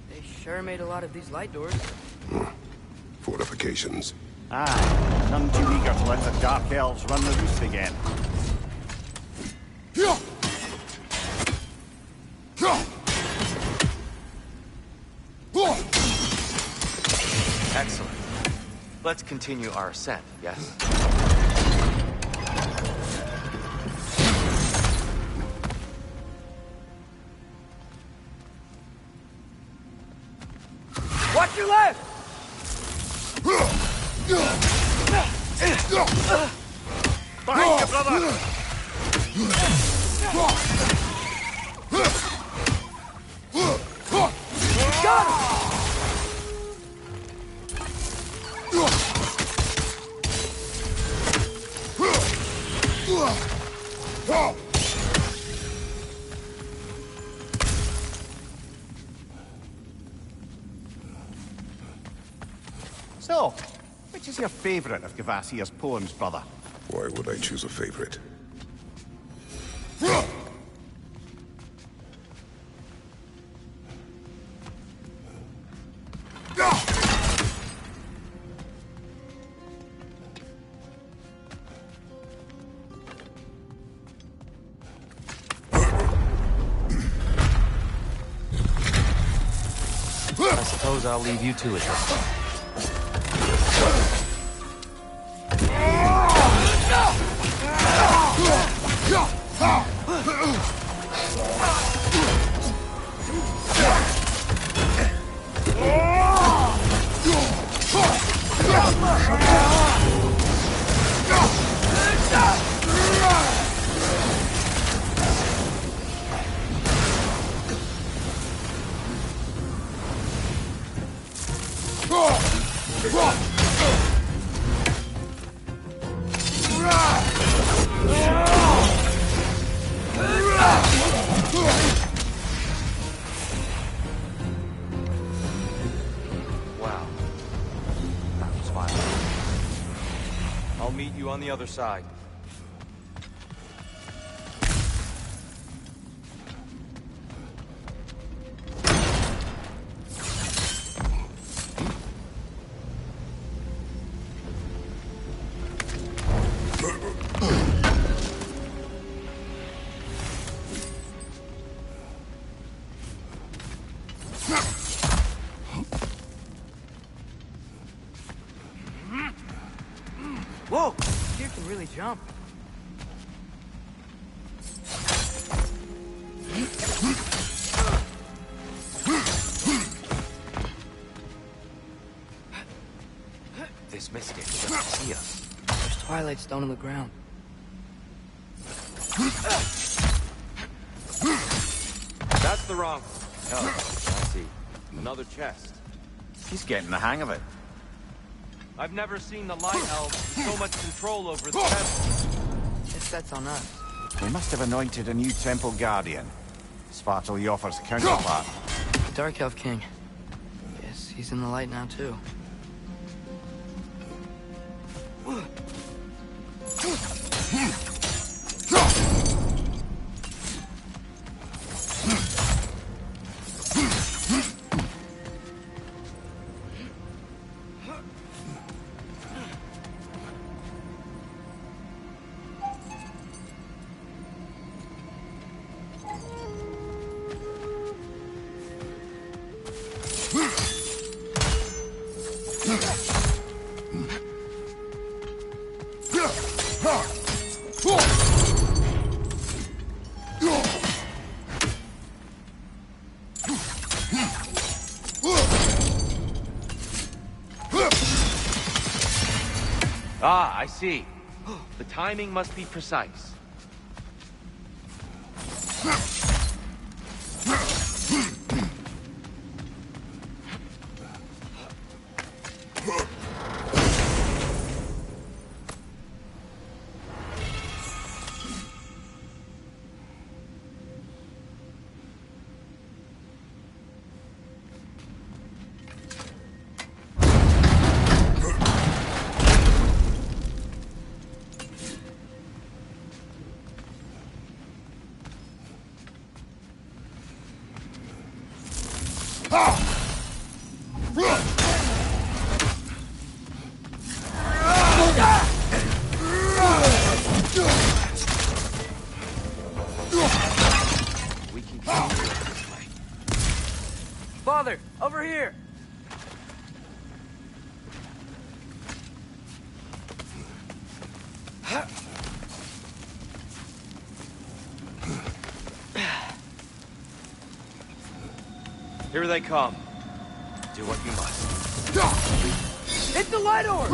They sure made a lot of these light doors. Fortifications. Aye. None too eager to let the Dark Elves run the roost again. Excellent. Let's continue our ascent, yes? Watch your left! Behind you, brother! Got him! So, which is your favorite of Gavasir's poems, brother? Why would I choose a favorite? I suppose I'll leave you to it then. Wow. That was violent. I'll meet you on the other side. Whoa! Deer can really jump. This mystic doesn't see us. There's twilight stone on the ground. That's the wrong... Oh, I see. Another chest. He's getting the hang of it. I've never seen the Light Elves with so much control over the temple. Guess that's on us. They must have anointed a new temple guardian. Svartal Yoffer's counterpart. The Dark Elf King. Guess he's in the light now, too. Ah, I see. The timing must be precise. Father, over here! Here they come. Do what you must. Hit the light orb!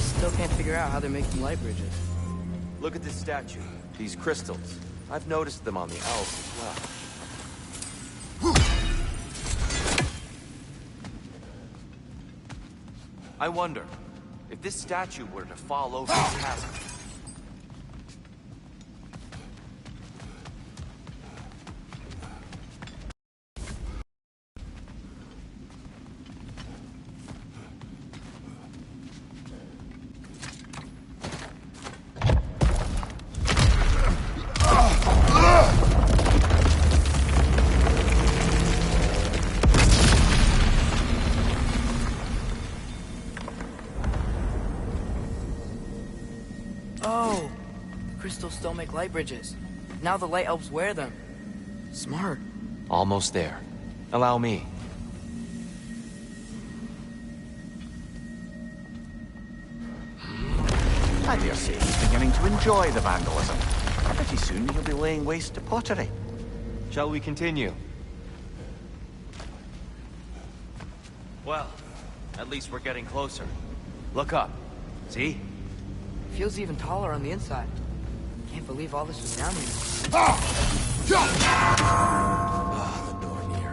Still can't figure out how they're making light bridges. Look at this statue. These crystals. I've noticed them on the elves as well. I wonder, if this statue were to fall over the chasm, Oh! The crystals still make light bridges. Now the light elves wear them. Smart. almost there. Allow me. I dare say he's beginning to enjoy the vandalism. Pretty soon he'll be laying waste to pottery. Shall we continue? Well, at least we're getting closer. Look up. See? Feels even taller on the inside. Can't believe all this was down here. The door near.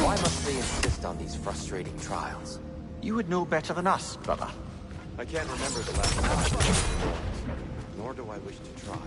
Why must they insist on these frustrating trials? You would know better than us, brother. I can't remember the last time. Nor do I wish to try.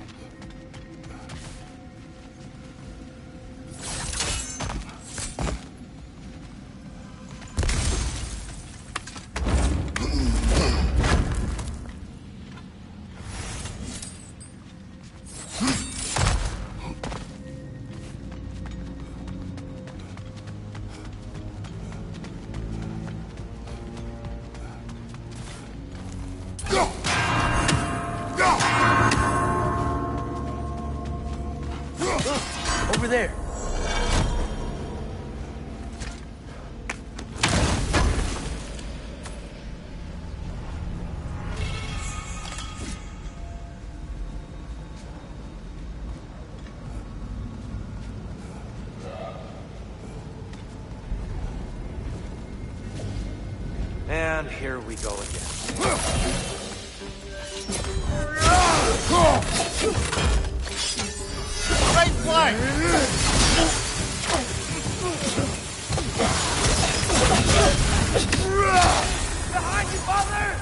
Over there. And here we go again. Right flank! Behind you, father!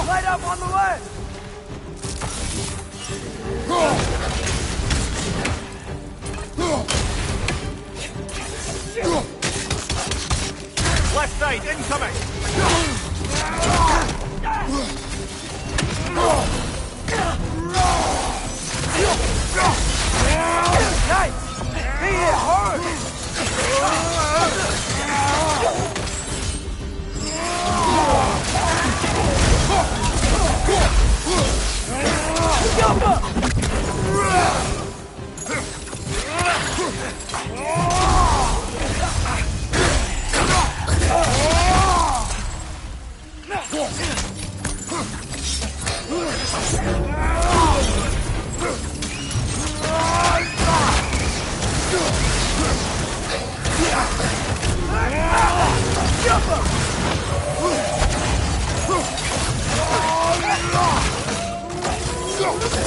Light up on the left! Left side, incoming! Nice! He hit hard!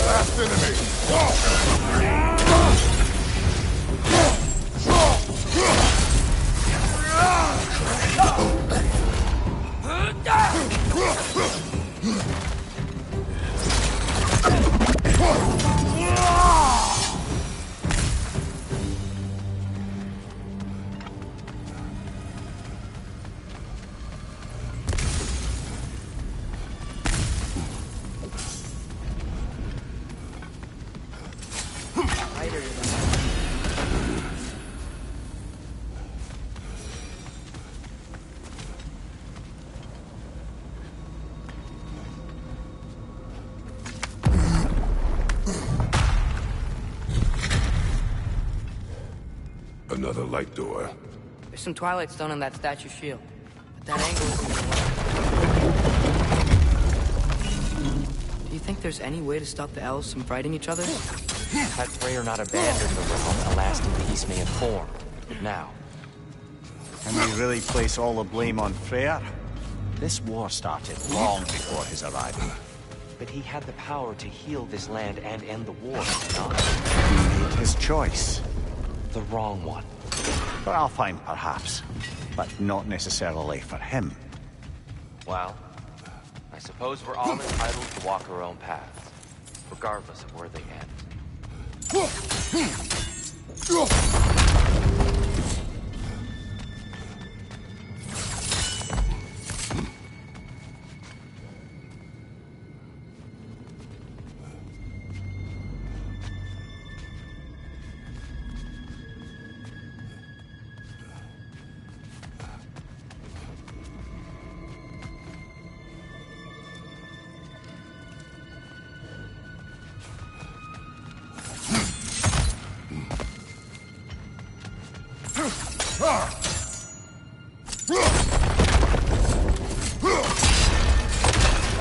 Last enemy! Another light door. There's some Twilight Stone on that statue shield. But that angle isn't right. Do you think there's any way to stop the elves from fighting each other? Had Freyr not abandoned the realm, a lasting peace may have formed. But now... Can we really place all the blame on Freyr? This war started long before his arrival. But he had the power to heal this land and end the war, not He made his choice. the wrong one. For Alfheim, perhaps. But not necessarily for him. Well, I suppose we're all entitled to walk our own paths, regardless of where they end.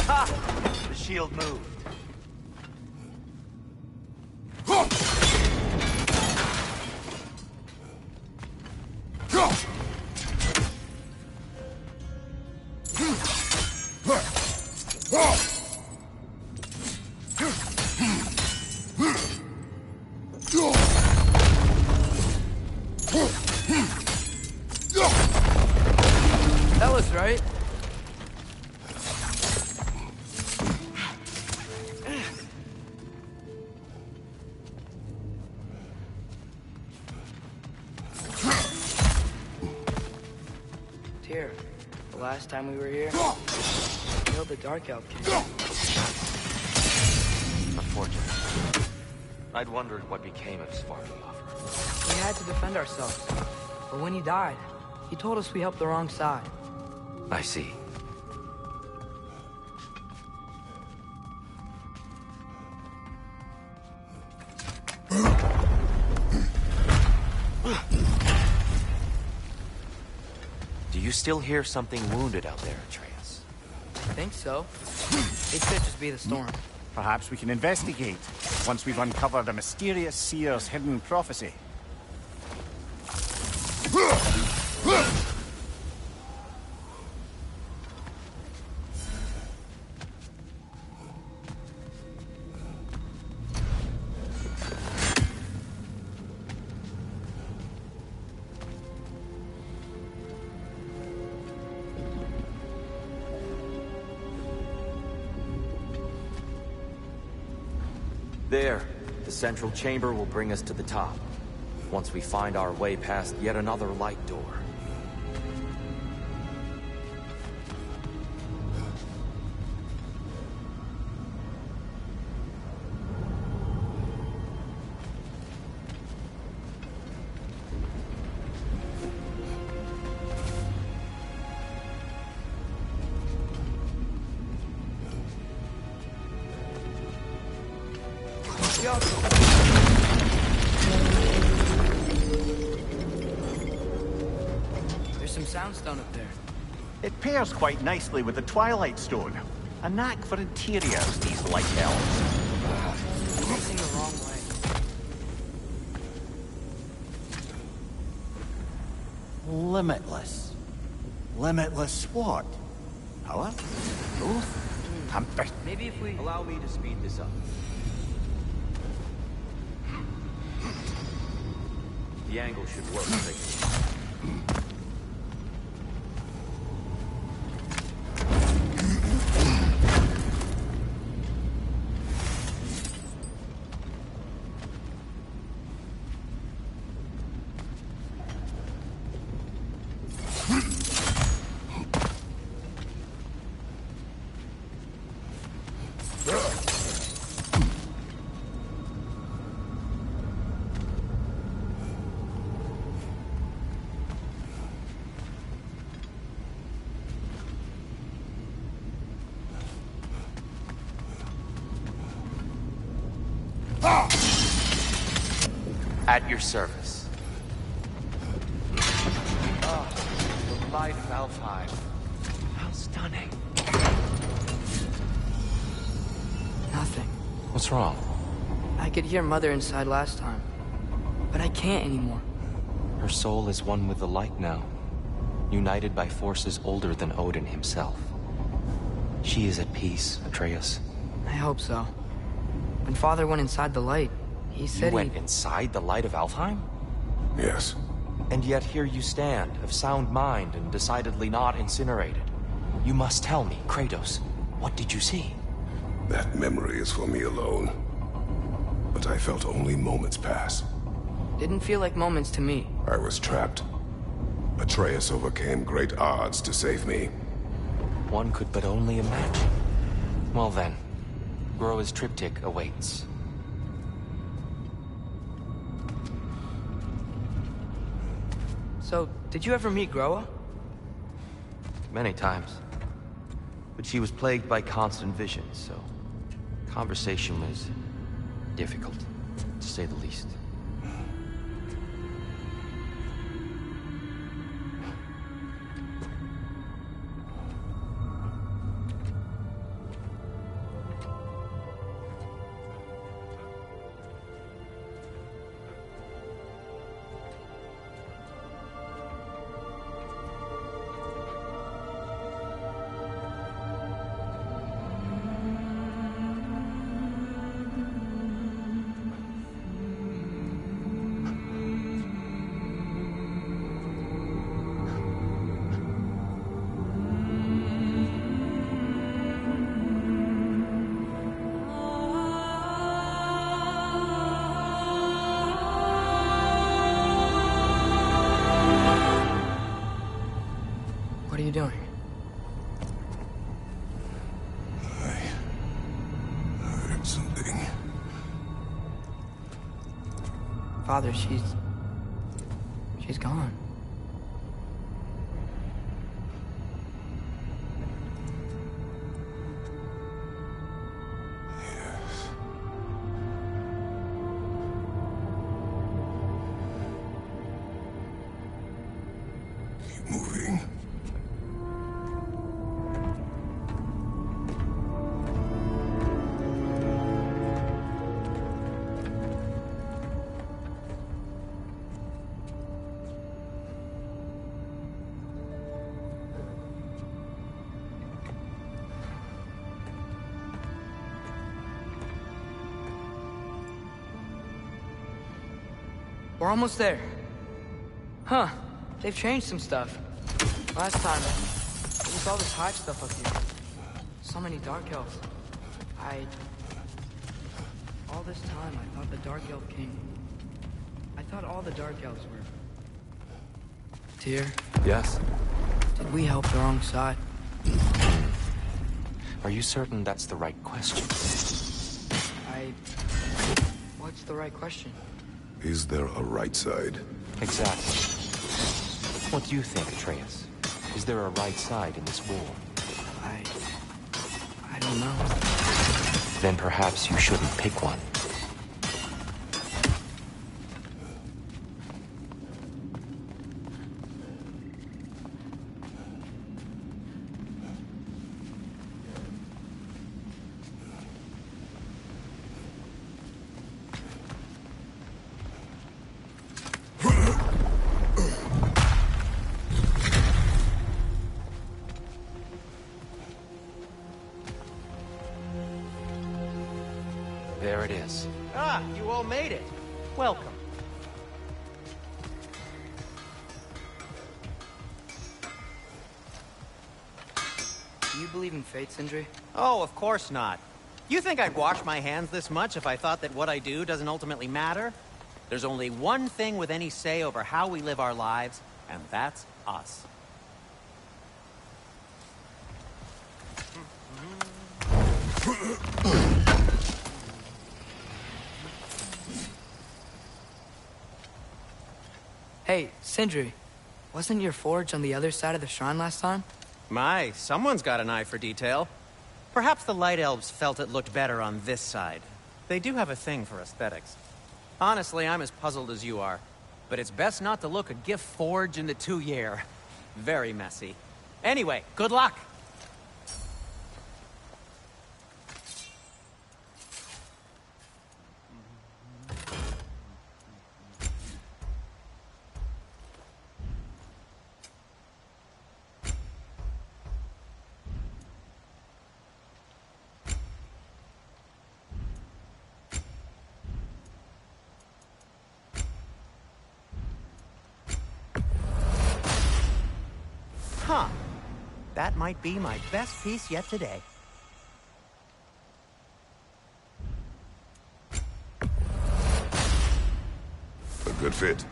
Aha! The shield moved. That was right. Tyr, the last time we were here, we killed the Dark Elf King. Unfortunately. I'd wondered what became of Svartalfr. We had to defend ourselves. But when he died, he told us we helped the wrong side. I see. you still hear something wounded out there, Atreus? I think so. It could just be the storm. Perhaps we can investigate, once we've uncovered a mysterious seer's hidden prophecy. There, the central chamber will bring us to the top, once we find our way past yet another light door. There's some soundstone up there. It pairs quite nicely with the Twilight Stone. A knack for interiors, these light elves. Facing the wrong way. Limitless. Limitless what? Power? Growth? Maybe if we... Allow me to speed this up. The angle should work. At your service. Oh, the light of Alfheim. How stunning. Nothing. What's wrong? I could hear Mother inside last time, but I can't anymore. Her soul is one with the light now, united by forces older than Odin himself. She is at peace, Atreus. I hope so. When Father went inside the light, he said You went inside the light of Alfheim? Yes. And yet here you stand, of sound mind and decidedly not incinerated. You must tell me, Kratos, what did you see? That memory is for me alone. But I felt only moments pass. Didn't feel like moments to me. I was trapped. Atreus overcame great odds to save me. One could but only imagine. Well then, Groa's triptych awaits. So, did you ever meet Groa? Many times. But she was plagued by constant visions, so conversation was difficult, to say the least. What are you doing? I heard something. Father, she's gone. Yes. Keep moving. We're almost there. Huh. They've changed some stuff. Last time, there was all this hive stuff up here. So many Dark Elves. All this time, I thought the Dark Elf King... I thought all the Dark Elves were... Tyr? Yes? Did we help the wrong side? Are you certain that's the right question? What's the right question? Is there a right side? Exactly. What do you think, Atreus? Is there a right side in this war? I don't know. Then perhaps you shouldn't pick one. There it is. Ah, you all made it. Welcome. Do you believe in fate, Sindri? Oh, of course not. You think I'd wash my hands this much if I thought that what I do doesn't ultimately matter? There's only one thing with any say over how we live our lives, and that's us. Hey, Sindri. Wasn't your forge on the other side of the shrine last time? My, someone's got an eye for detail. Perhaps the Light Elves felt it looked better on this side. They do have a thing for aesthetics. Honestly, I'm as puzzled as you are. But it's best not to look a gift forge in the 2-year. Very messy. Anyway, good luck! Huh. That might be my best piece yet today. A good fit.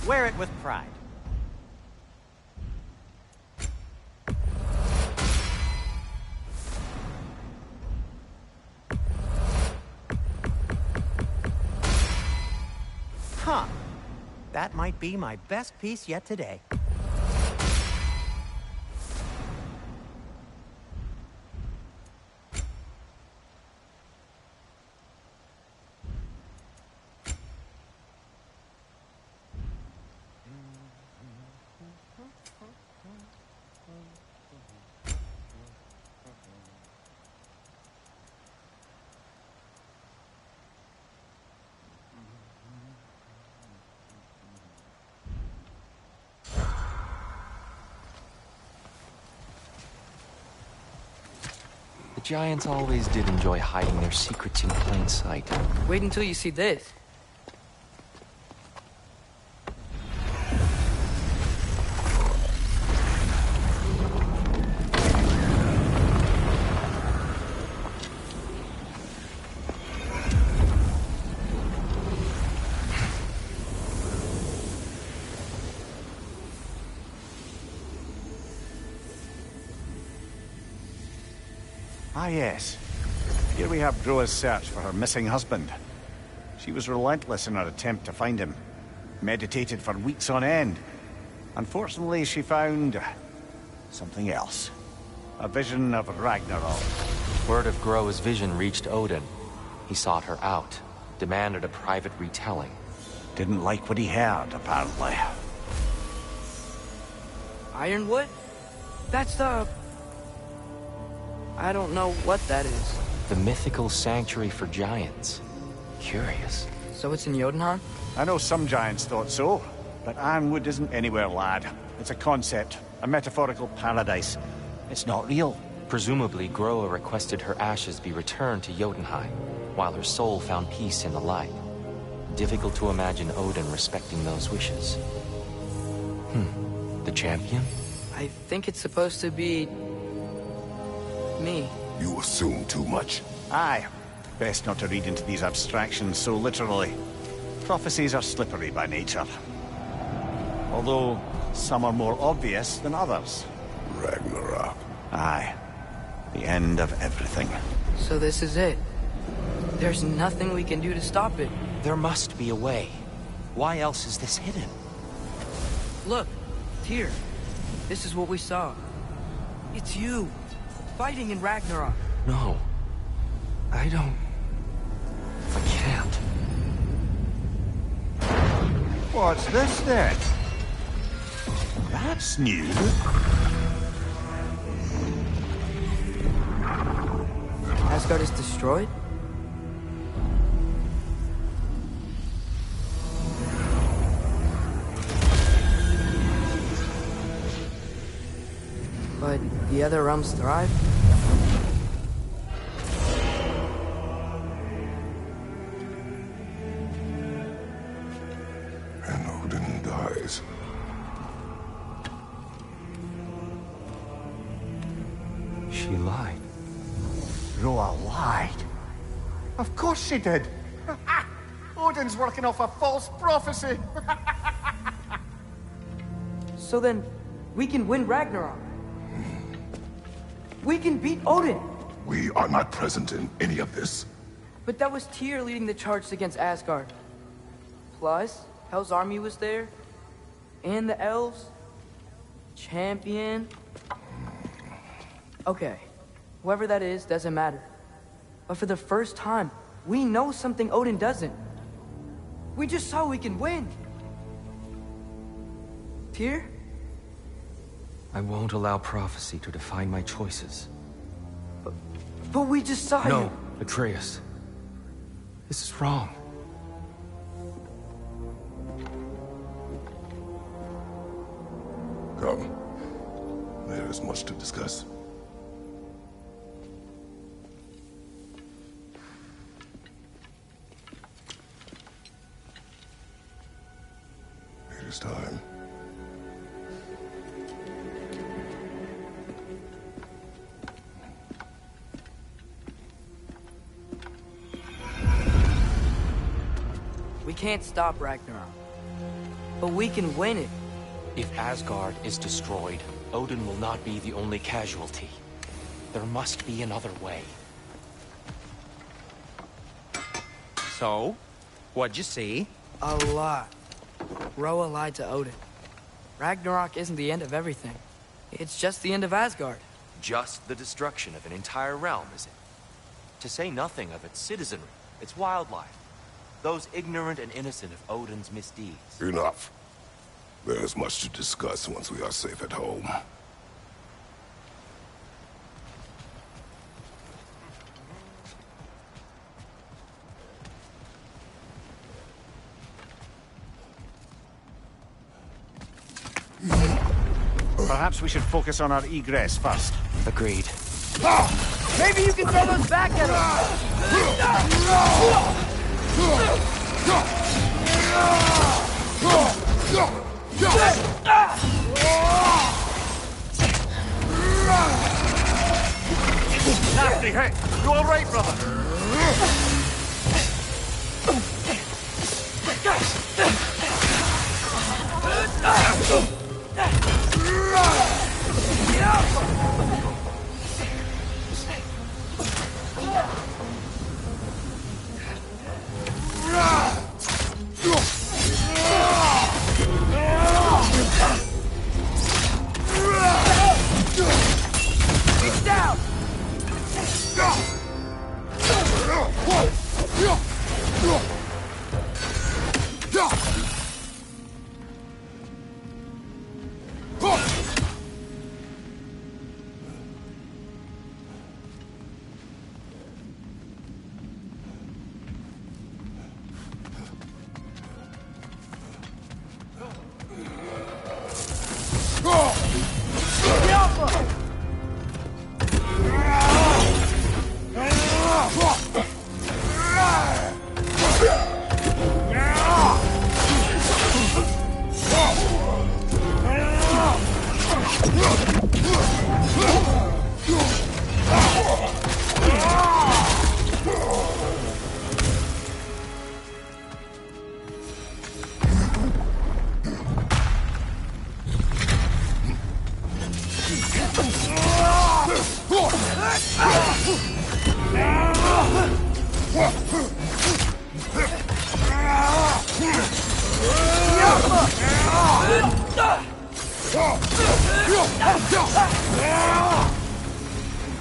Wear it with pride. Huh. That might be my best piece yet today. The giants always did enjoy hiding their secrets in plain sight. Wait until you see this. Ah, yes. Here we have Groa's search for her missing husband. She was relentless in her attempt to find him. Meditated for weeks on end. Unfortunately, she found... something else. A vision of Ragnarok. Word of Groa's vision reached Odin. He sought her out, demanded a private retelling. Didn't like what he heard, apparently. Ironwood? That's the... I don't know what that is. The mythical sanctuary for giants. Curious. So it's in Jotunheim? I know some giants thought so, but Ironwood isn't anywhere, lad. It's a concept, a metaphorical paradise. It's not real. Presumably, Groa requested her ashes be returned to Jotunheim, while her soul found peace in the light. Difficult to imagine Odin respecting those wishes. The champion? I think it's supposed to be... me. You assume too much. Aye. Best not to read into these abstractions so literally. Prophecies are slippery by nature. Although, some are more obvious than others. Ragnarok. Aye. The end of everything. So this is it. There's nothing we can do to stop it. There must be a way. Why else is this hidden? Look, Tyr. This is what we saw. It's you, fighting in Ragnarok. No. I don't... I can't. What's this then? That's new. Asgard is destroyed? But the other realms thrive? And Odin dies. She lied. Roa lied. Of course she did. Odin's working off a false prophecy. So then, we can win Ragnarok. We can beat Odin. We are not present in any of this. But that was Tyr leading the charge against Asgard. Plus, Hell's army was there. And the elves. Champion. Okay. Whoever that is, doesn't matter. But for the first time, we know something Odin doesn't. We just saw we can win. Tyr? I won't allow prophecy to define my choices. But we just saw you. No, Atreus. This is wrong. Come. There is much to discuss. It is time. We can't stop Ragnarok. But we can win it. If Asgard is destroyed, Odin will not be the only casualty. There must be another way. So, what'd you see? A lot. Roa lied to Odin. Ragnarok isn't the end of everything. It's just the end of Asgard. Just the destruction of an entire realm, is it? To say nothing of its citizenry, its wildlife. Those ignorant and innocent of Odin's misdeeds. Enough. There's much to discuss once we are safe at home. Perhaps we should focus on our egress first. Agreed. Maybe you can throw those back at Nasty hit! You all right, brother? He's down!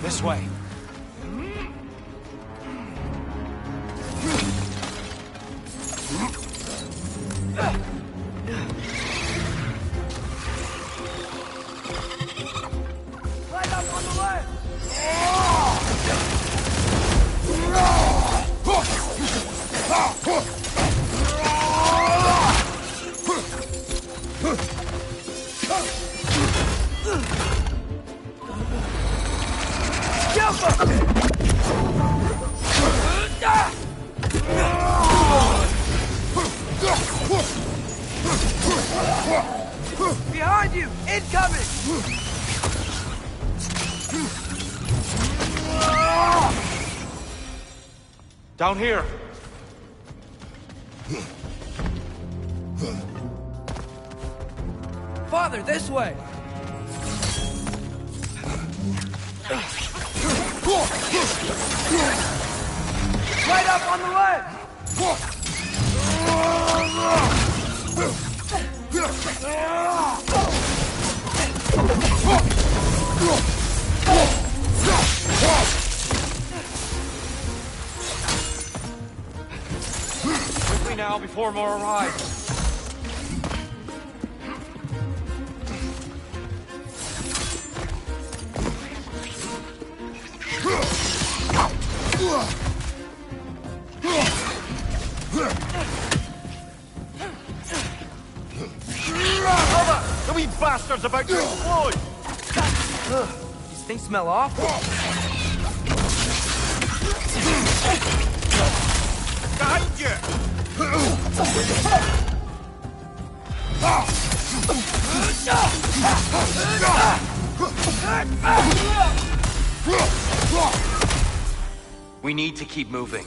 This way. Light up on the left! Behind you! Incoming! Down here. Father, this way! Right up on the left! Quickly now, before more arrive. The wee bastard's about to explode! These things smell awful. Behind you! We need to keep moving.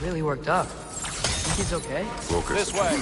Really worked up. Think he's okay? Focus. This way.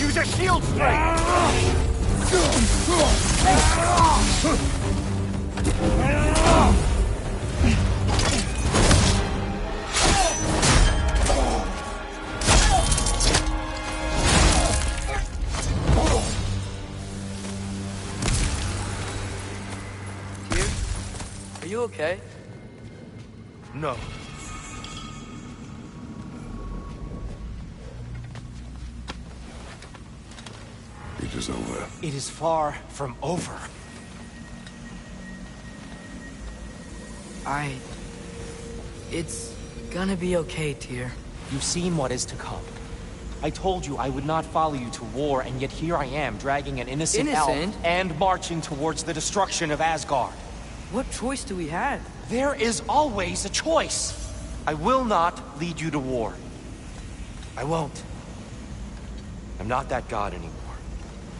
Use a shield strike! Are you okay? No. It is over. It is far from over. It's gonna be okay, Tyr. You've seen what is to come. I told you I would not follow you to war, and yet here I am, dragging an innocent elf and marching towards the destruction of Asgard. What choice do we have? There is always a choice. I will not lead you to war. I won't. I'm not that god anymore.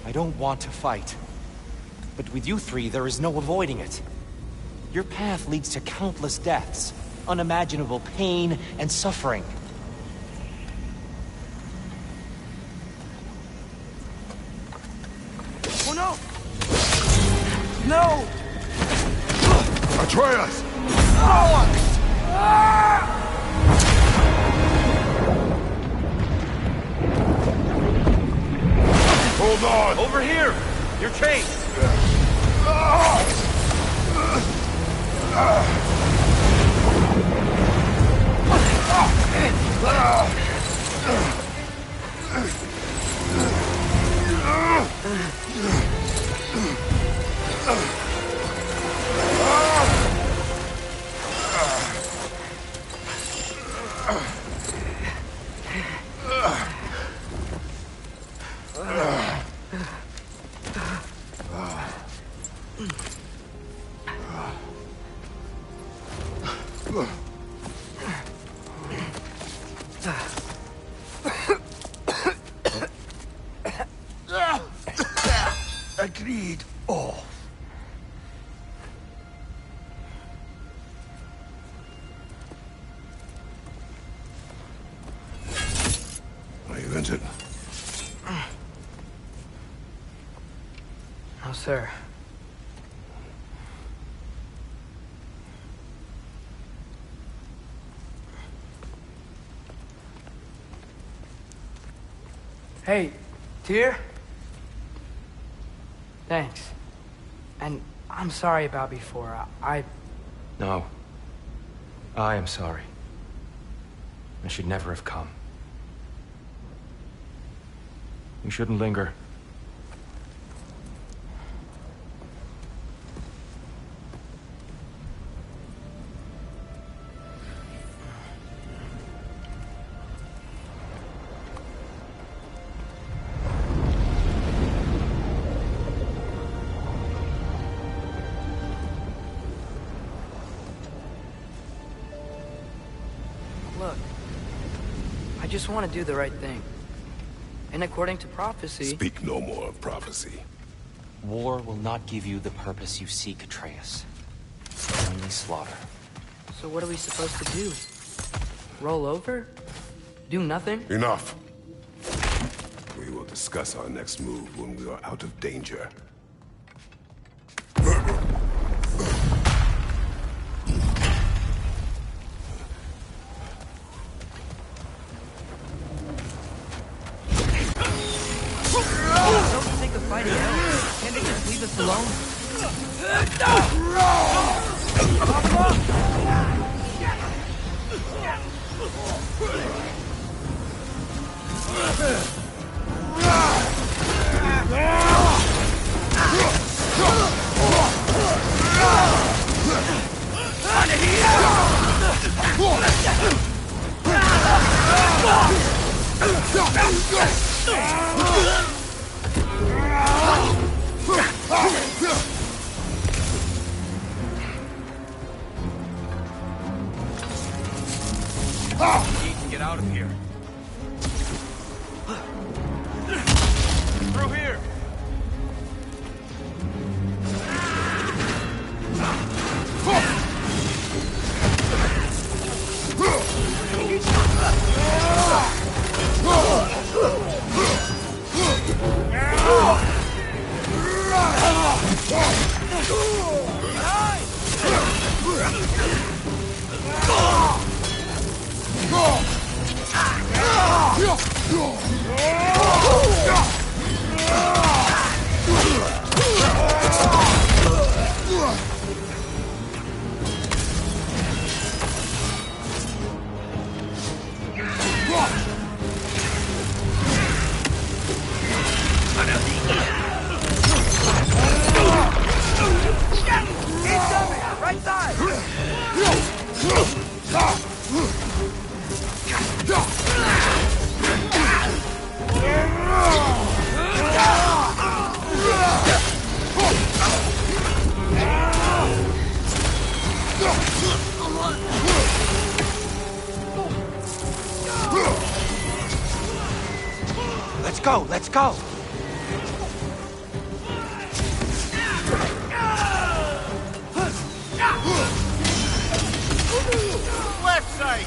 I don't want to fight. But with you three, there is no avoiding it. Your path leads to countless deaths, unimaginable pain and suffering. Oh no! No! Atreus! Hold on! Over here! Your chains! Agreed. Oh. Are you injured? No, sir. Hey, Tyr? Thanks. And I'm sorry about before. No. I am sorry. I should never have come. You shouldn't linger. Look, I just want to do the right thing. And according to prophecy... Speak no more of prophecy. War will not give you the purpose you seek, Atreus. Only slaughter. So what are we supposed to do? Roll over? Do nothing? Enough. We will discuss our next move when we are out of danger. Don't think of fighting out. Can't they just leave us alone? We can get out of here. Through here! Right side! Let's go, let's go! Left side!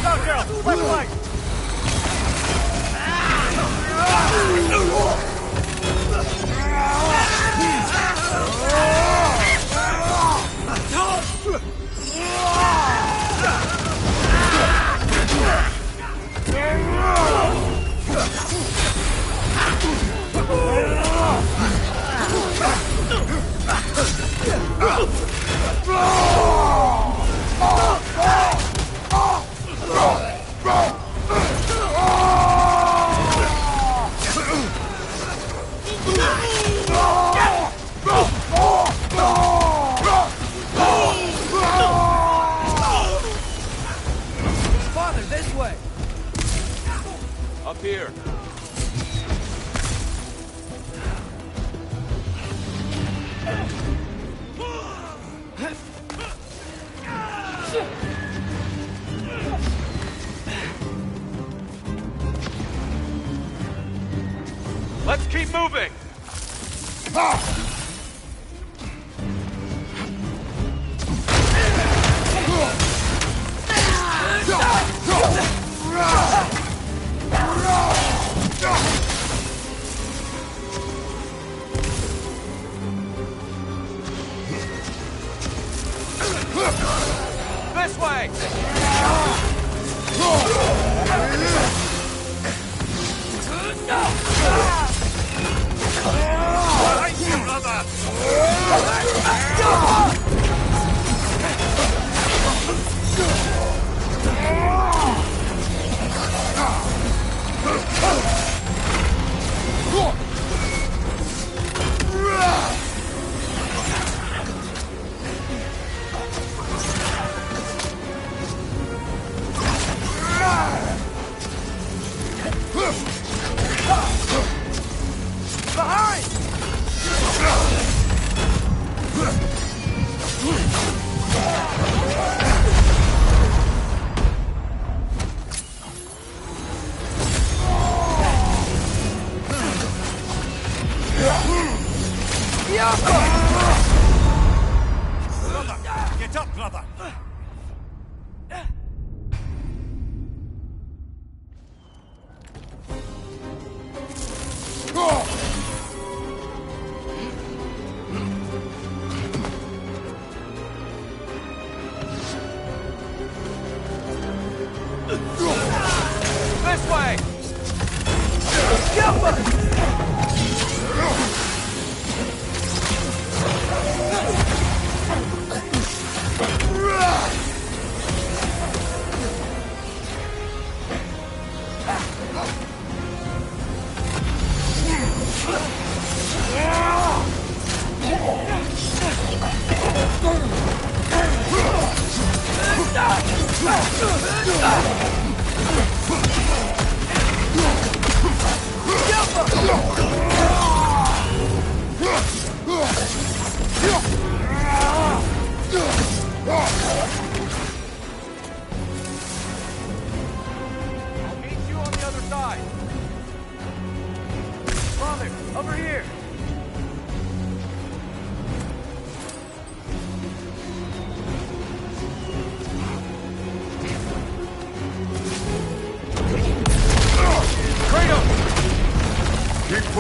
Go, girl! Left leg! Father, this way! Up here. Let's keep moving! This way! Get up, brother! This way!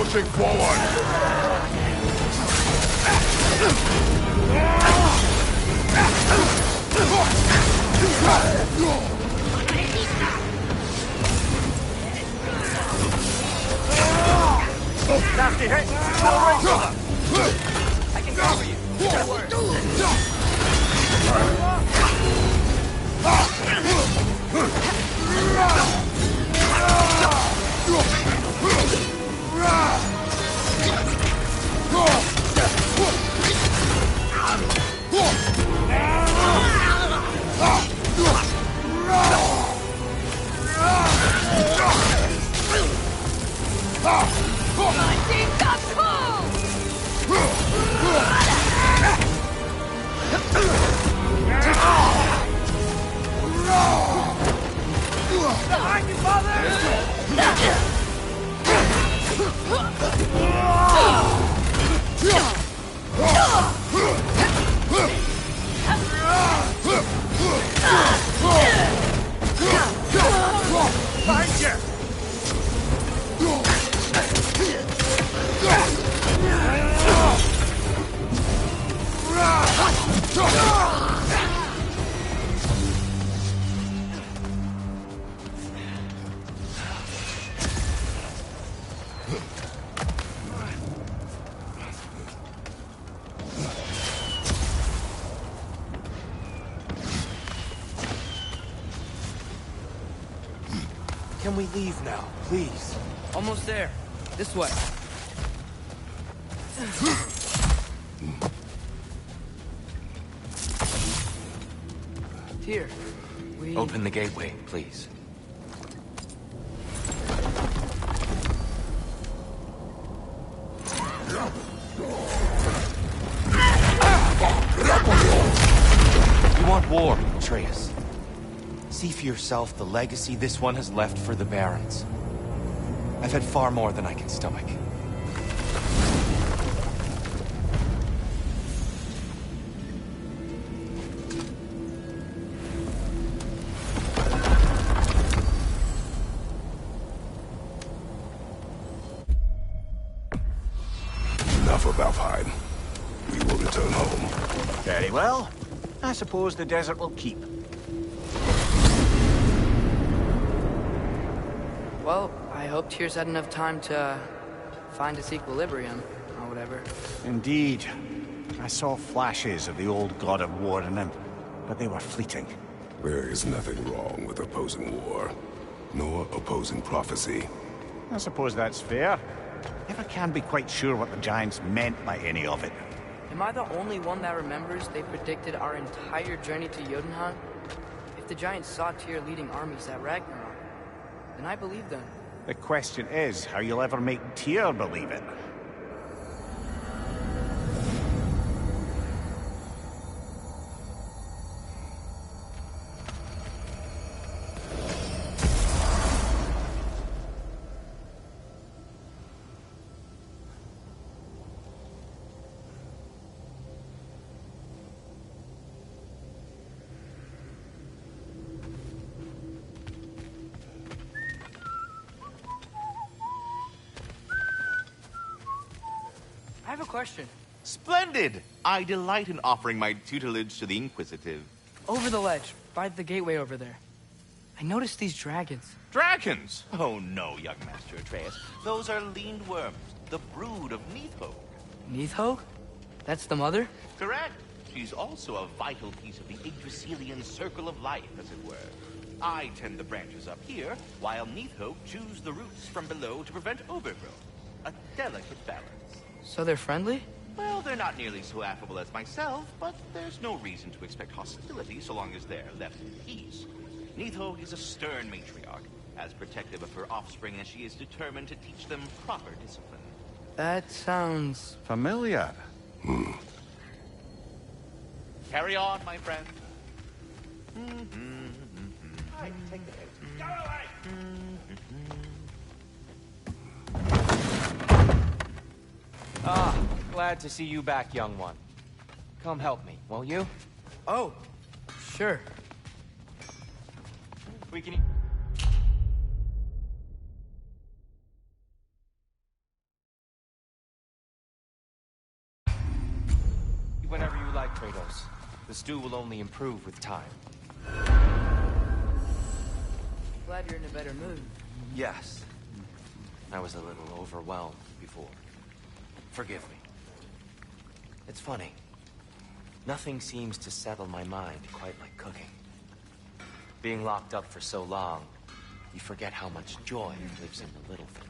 Pushing forward! Nasty hit! I can cover you. Don't worry. Behind you, father! Behind you! Can we leave now, please? Almost there. This way. Here. We... Open the gateway, please. You want war, Atreus. See for yourself the legacy this one has left for the Barons. I've had far more than I can stomach. Enough of Alfheim. We will return home. Very well. I suppose the desert will keep. Well, I hope Tyr's had enough time to find its equilibrium, or whatever. Indeed. I saw flashes of the old god of war in him, but they were fleeting. There is nothing wrong with opposing war, nor opposing prophecy. I suppose that's fair. Never can be quite sure what the Giants meant by any of it. Am I the only one that remembers they predicted our entire journey to Jotunheim? If the Giants saw Tyr leading armies at Ragnarok, then I believe them. The question is how you'll ever make Tyr believe it. I have a question. Splendid! I delight in offering my tutelage to the Inquisitive. Over the ledge, by the gateway over there. I noticed these dragons. Dragons? Oh no, young Master Atreus. Those are lean worms, the brood of Neithog. Neithog? That's the mother? Correct. She's also a vital piece of the Yggdrasilian circle of life, as it were. I tend the branches up here, while Neithog chews the roots from below to prevent overgrowth. A delicate balance. So they're friendly? Well, they're not nearly so affable as myself, but there's no reason to expect hostility so long as they're left in peace. Neithog is a stern matriarch, as protective of her offspring as she is determined to teach them proper discipline. That sounds... familiar. Carry on, my friend. Hi, take the hit. Go away! Ah, glad to see you back, young one. Come help me, won't you? Oh, sure. We can... Kratos. The stew will only improve with time. Glad you're in a better mood. Yes. I was a little overwhelmed before. Forgive me. It's funny. Nothing seems to settle my mind quite like cooking. Being locked up for so long, you forget how much joy lives in the little things.